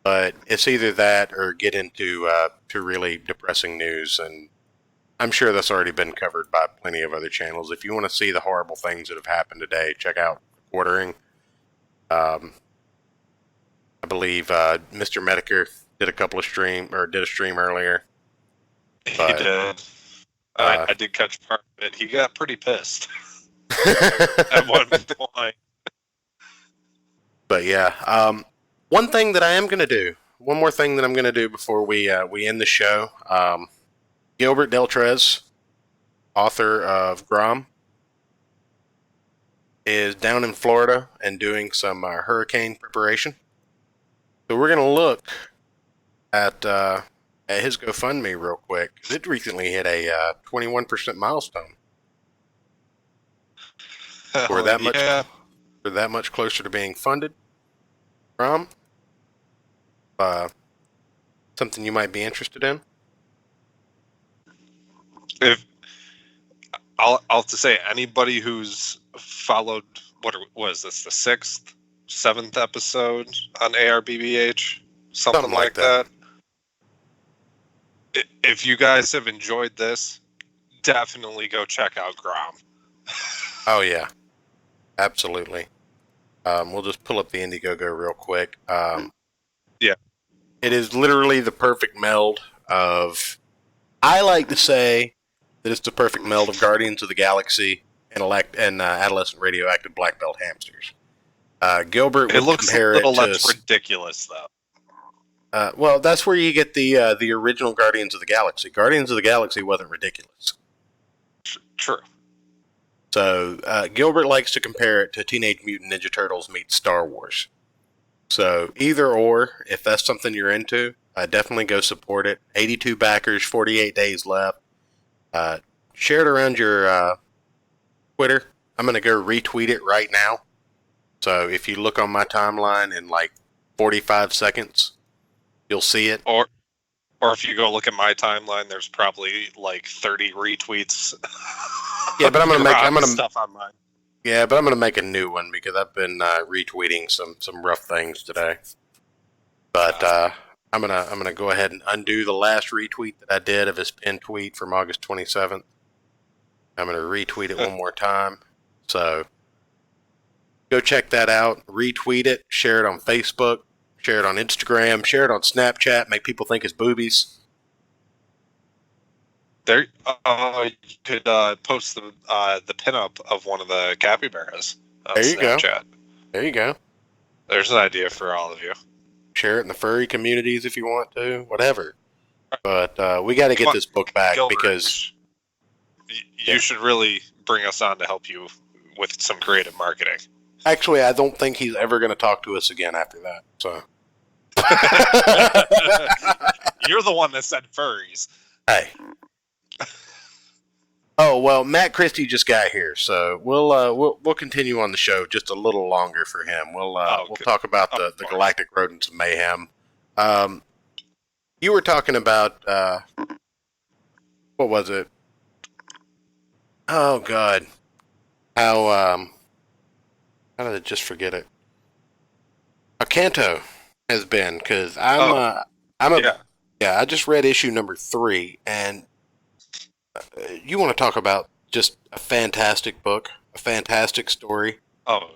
but it's either that or get into to really depressing news, and I'm sure that's already been covered by plenty of other channels. If you want to see the horrible things that have happened today, check out Quartering. I believe Mr. Medicare did a stream earlier. He did. I did catch part of it. He got pretty pissed at one point. But yeah, one more thing that I'm going to do before we end the show. Gilbert Deltrez, author of Grom, is down in Florida and doing some hurricane preparation. So we're going to look at his GoFundMe real quick. It recently hit a 21% milestone. We're that much closer to being funded. Grom, something you might be interested in? If I'll have to say, anybody who's followed what was this, the 6th, 7th episode on ARBBH, something like that. If you guys have enjoyed this, definitely go check out Grom. Oh yeah, absolutely. We'll just pull up the Indiegogo real quick. Yeah. It is literally the perfect meld of. I like to say that it's the perfect meld of Guardians of the Galaxy and adolescent radioactive black belt hamsters. Gilbert It would looks a compare little it to. less ridiculous, though. Well, that's where you get the original Guardians of the Galaxy. Guardians of the Galaxy wasn't ridiculous. True. So Gilbert likes to compare it to Teenage Mutant Ninja Turtles meets Star Wars. So either or, if that's something you're into, definitely go support it. 82 backers, 48 days left. Share it around your Twitter. I'm going to go retweet it right now. So if you look on my timeline in like 45 seconds, you'll see it. Or if you go look at my timeline, there's probably like 30 retweets. Yeah, but I'm gonna stuff on mine. Yeah, but I'm gonna make a new one because I've been retweeting some rough things today. But I'm gonna go ahead and undo the last retweet that I did of his pinned tweet from August 27th. I'm gonna retweet it one more time. So go check that out. Retweet it. Share it on Facebook. Share it on Instagram. Share it on Snapchat. Make people think it's boobies. There, you could post the pinup of one of the capybaras on There you Snapchat. go. There you go. There's an idea for all of you. Share it in the furry communities if you want to. Whatever. But we got to get this book back Gilbert, because you should really bring us on to help you with some creative marketing. Actually, I don't think he's ever going to talk to us again after that. So You're the one that said furries. Hey. Oh well, Matt Christie just got here, so we'll continue on the show just a little longer for him. We'll talk about the Galactic Rodents of Mayhem. You were talking about what was it? Oh God, how did I just forget it? How Kanto has been because I just read issue number 3 and. You want to talk about just a fantastic book, a fantastic story. Oh,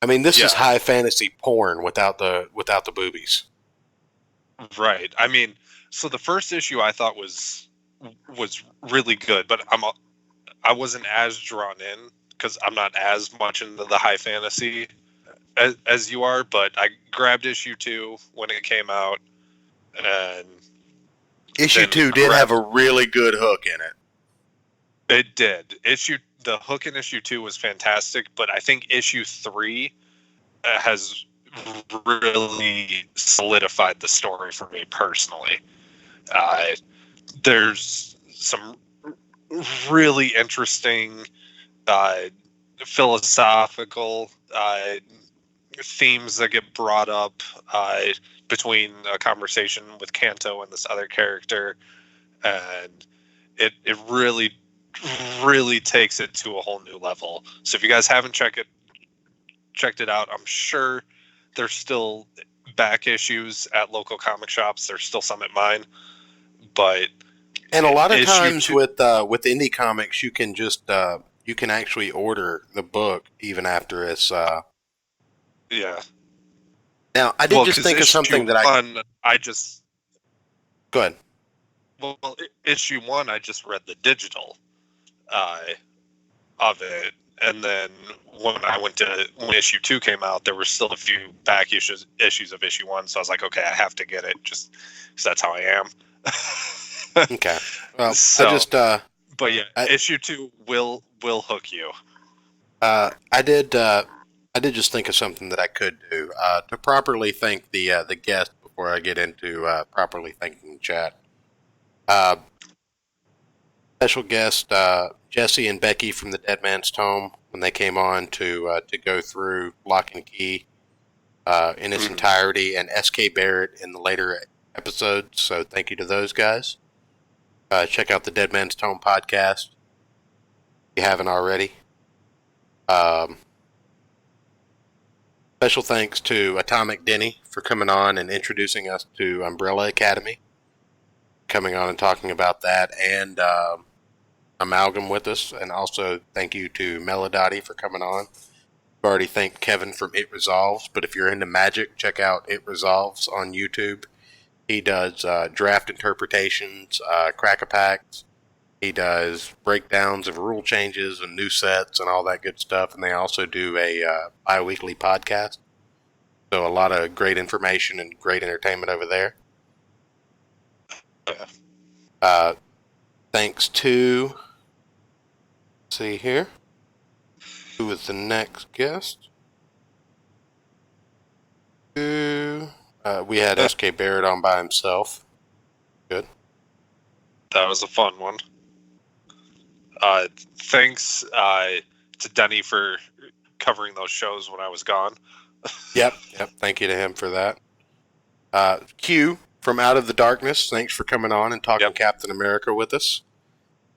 I mean, this is high fantasy porn without the boobies. Right. I mean, so the first issue I thought was really good, but I wasn't as drawn in because I'm not as much into the high fantasy as you are. But I grabbed issue 2 when it came out, and issue 2 did have a really good hook in it. It did. The hook in issue 2 was fantastic, but I think issue 3 has really solidified the story for me personally. There's some really interesting philosophical themes that get brought up between a conversation with Kanto and this other character, and it really takes it to a whole new level. So if you guys haven't checked it out, I'm sure there's still back issues at local comic shops. There's still some at mine, and a lot of times with indie comics, you can just you can actually order the book even after it's yeah. Now I did just think of something that go ahead. Well, issue 1, I just read the digital of it, and then when issue 2 came out, there were still a few back issues of issue 1, so I was like, okay, I have to get it just because that's how I am. Okay. Well, but yeah, issue 2 will hook you. I did just think of something that I could do to properly thank the guest before I get into properly thanking the chat. Special guest Jesse and Becky from the Dead Man's Tome when they came on to go through Lock and Key in its entirety, and S.K. Barrett in the later episodes. So thank you to those guys. Check out the Dead Man's Tome podcast if you haven't already. Special thanks to Atomic Denny for coming on and introducing us to Umbrella Academy, coming on and talking about that, and Amalgam with us. And also thank you to Melodati for coming on. I've already thanked Kevin from It Resolves, but if you're into Magic, check out It Resolves on YouTube. He does draft interpretations, crack-a-packs. He does breakdowns of rule changes and new sets and all that good stuff. And they also do a bi-weekly podcast. So a lot of great information and great entertainment over there. Thanks to, let's see here, who is the next guest? We had SK Barrett on by himself. Good. That was a fun one. Thanks to Denny for covering those shows when I was gone. Yep. Thank you to him for that. Q from Out of the Darkness, thanks for coming on and talking Captain America with us.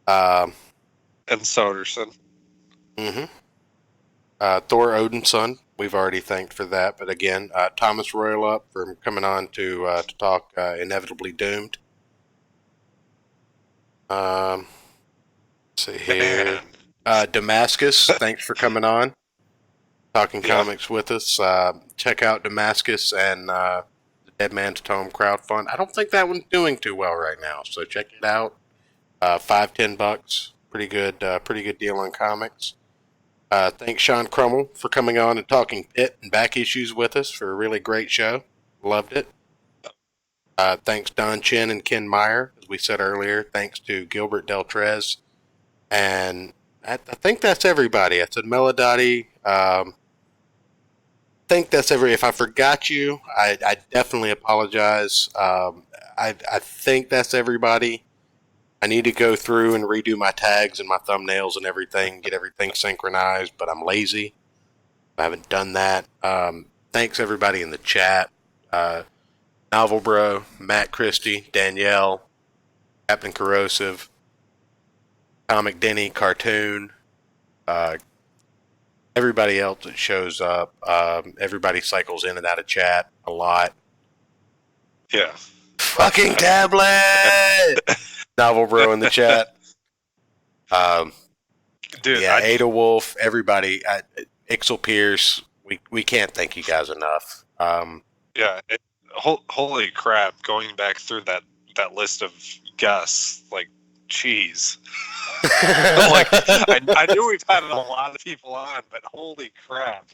And Soderson. Mm-hmm. Thor Odinson, we've already thanked for that. But again, Thomas Royal up for coming on to talk Inevitably Doomed. Let's see here. Damascus, thanks for coming on. Talking comics with us. Check out Damascus and the Dead Man's Tome crowdfund. I don't think that one's doing too well right now, so check it out. $5-10, pretty good deal on comics. Thanks Sean Crummell for coming on and talking Pit and back issues with us for a really great show. Loved it. Thanks Don Chen and Ken Meyer, as we said earlier. Thanks to Gilbert Deltrez. And I think that's everybody. I said Melodotti. I think that's if I forgot you, I definitely apologize. I think that's everybody. I need to go through and redo my tags and my thumbnails and everything, get everything synchronized, but I'm lazy. I haven't done that. Thanks everybody in the chat. Novel Bro, Matt Christie, Danielle, Captain Corrosive, Comic Denny, Cartoon, everybody else that shows up. Everybody cycles in and out of chat a lot. Yeah. Fucking tablet! Novel Bro in the chat. Dude, yeah, Ada Wolf, everybody. Ixel Pierce, we can't thank you guys enough. Yeah, holy crap! Going back through that list of guests, like, jeez. Like, I knew we've had a lot of people on, but holy crap!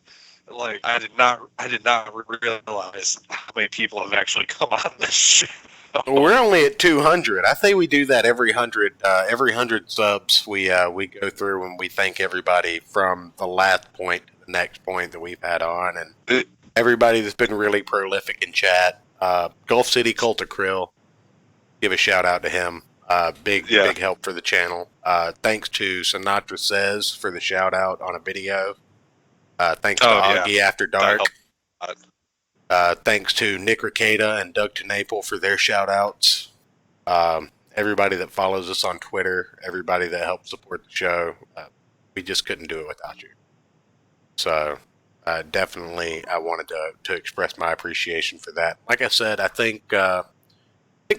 Like, I did not realize how many people have actually come on this show. We're only at 200. I think we do that every 100 subs. We go through and we thank everybody from the last point to the next point that we've had on, and everybody that's been really prolific in chat. Gulf City Cult of Krill, give a shout out to him. Big help for the channel. Thanks to Sinatra Says for the shout out on a video. Thanks to Augie After Dark. Thanks to Nick Ricada and Doug Tenaple for their shout outs. Everybody that follows us on Twitter, everybody that helps support the show. We just couldn't do it without you. So definitely I wanted to express my appreciation for that. Like I said, I think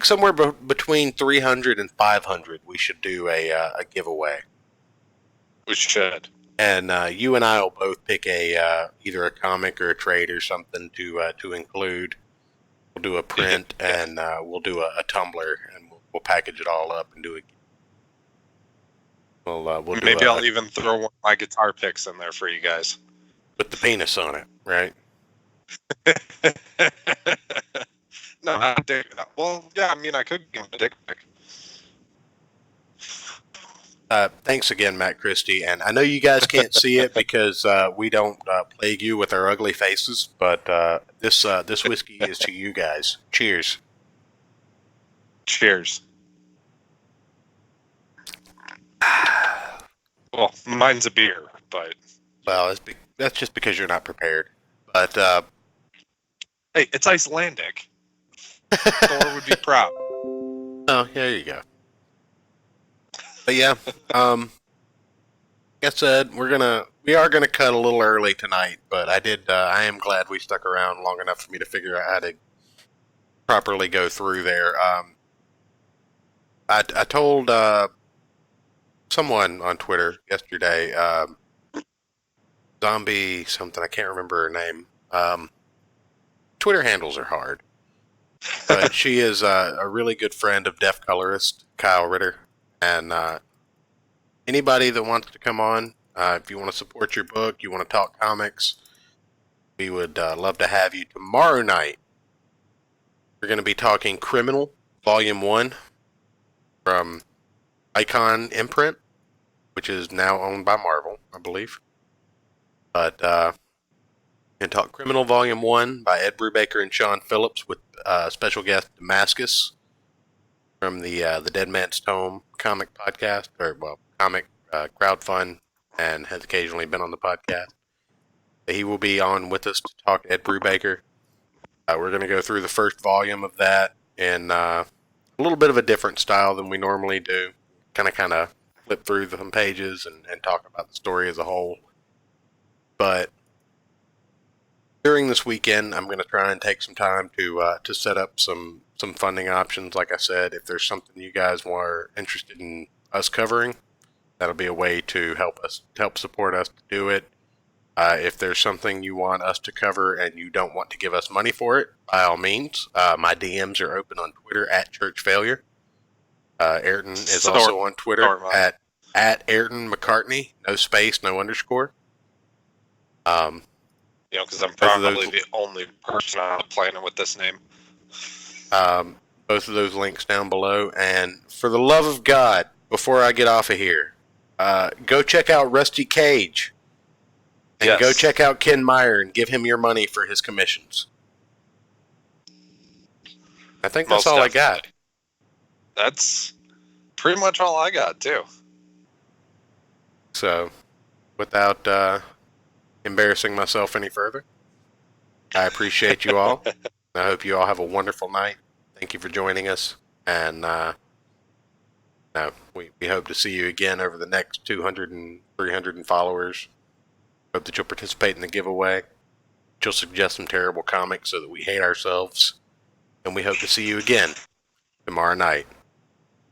somewhere between 300 and 500 we should do a giveaway. We should. And you and I will both pick either a comic or a trade or something to include. We'll do a print and we'll do a tumbler and we'll package it all up and do it. We'll do maybe I'll even throw one of my guitar picks in there for you guys with the penis on it, right? No, not a dick. Well, yeah, I mean, I could give him a dick pic. Thanks again, Matt Christie. And I know you guys can't see it because we don't plague you with our ugly faces, but this whiskey is to you guys. Cheers. Cheers. Well, mine's a beer, but... Well, that's just because you're not prepared. But hey, it's Icelandic. Thor would be proud. Oh, there you go. But yeah, like I said, we are gonna cut a little early tonight. But I am glad we stuck around long enough for me to figure out how to properly go through there. I told someone on Twitter yesterday. Zombie something. I can't remember her name. Twitter handles are hard. But she is a really good friend of deaf colorist Kyle Ritter. And anybody that wants to come on, if you want to support your book, you want to talk comics, we would love to have you. Tomorrow night, we're going to be talking Criminal, Volume 1 from Icon Imprint, which is now owned by Marvel, I believe. But and talk Criminal Volume 1 by Ed Brubaker and Sean Phillips with special guest Damascus from the Dead Man's Tome comic podcast, or, well, comic crowdfund, and has occasionally been on the podcast. He will be on with us to talk to Ed Brubaker. We're going to go through the first volume of that in a little bit of a different style than we normally do. Kind of flip through some pages and talk about the story as a whole. But during this weekend, I'm going to try and take some time to set up some funding options. Like I said, if there's something you guys are interested in us covering, that'll be a way to help support us to do it. If there's something you want us to cover and you don't want to give us money for it, by all means, my DMs are open on Twitter at Church Failure. Ayrton is also on Twitter at Ayrton McCartney, no space, no underscore. Because I'm probably the only person on the planet with this name. Both of those links down below. And for the love of God, before I get off of here, go check out Rusty Cage. And go check out Ken Meyer and give him your money for his commissions. I think that's all I got. That's pretty much all I got, too. So, without embarrassing myself any further, I appreciate you all. I hope you all have a wonderful night. Thank you for joining us. And we hope to see you again over the next 200 and 300 followers. Hope that you'll participate in the giveaway. You'll suggest some terrible comics so that we hate ourselves. And we hope to see you again tomorrow night.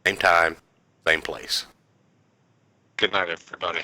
Same time, same place. Good night, everybody.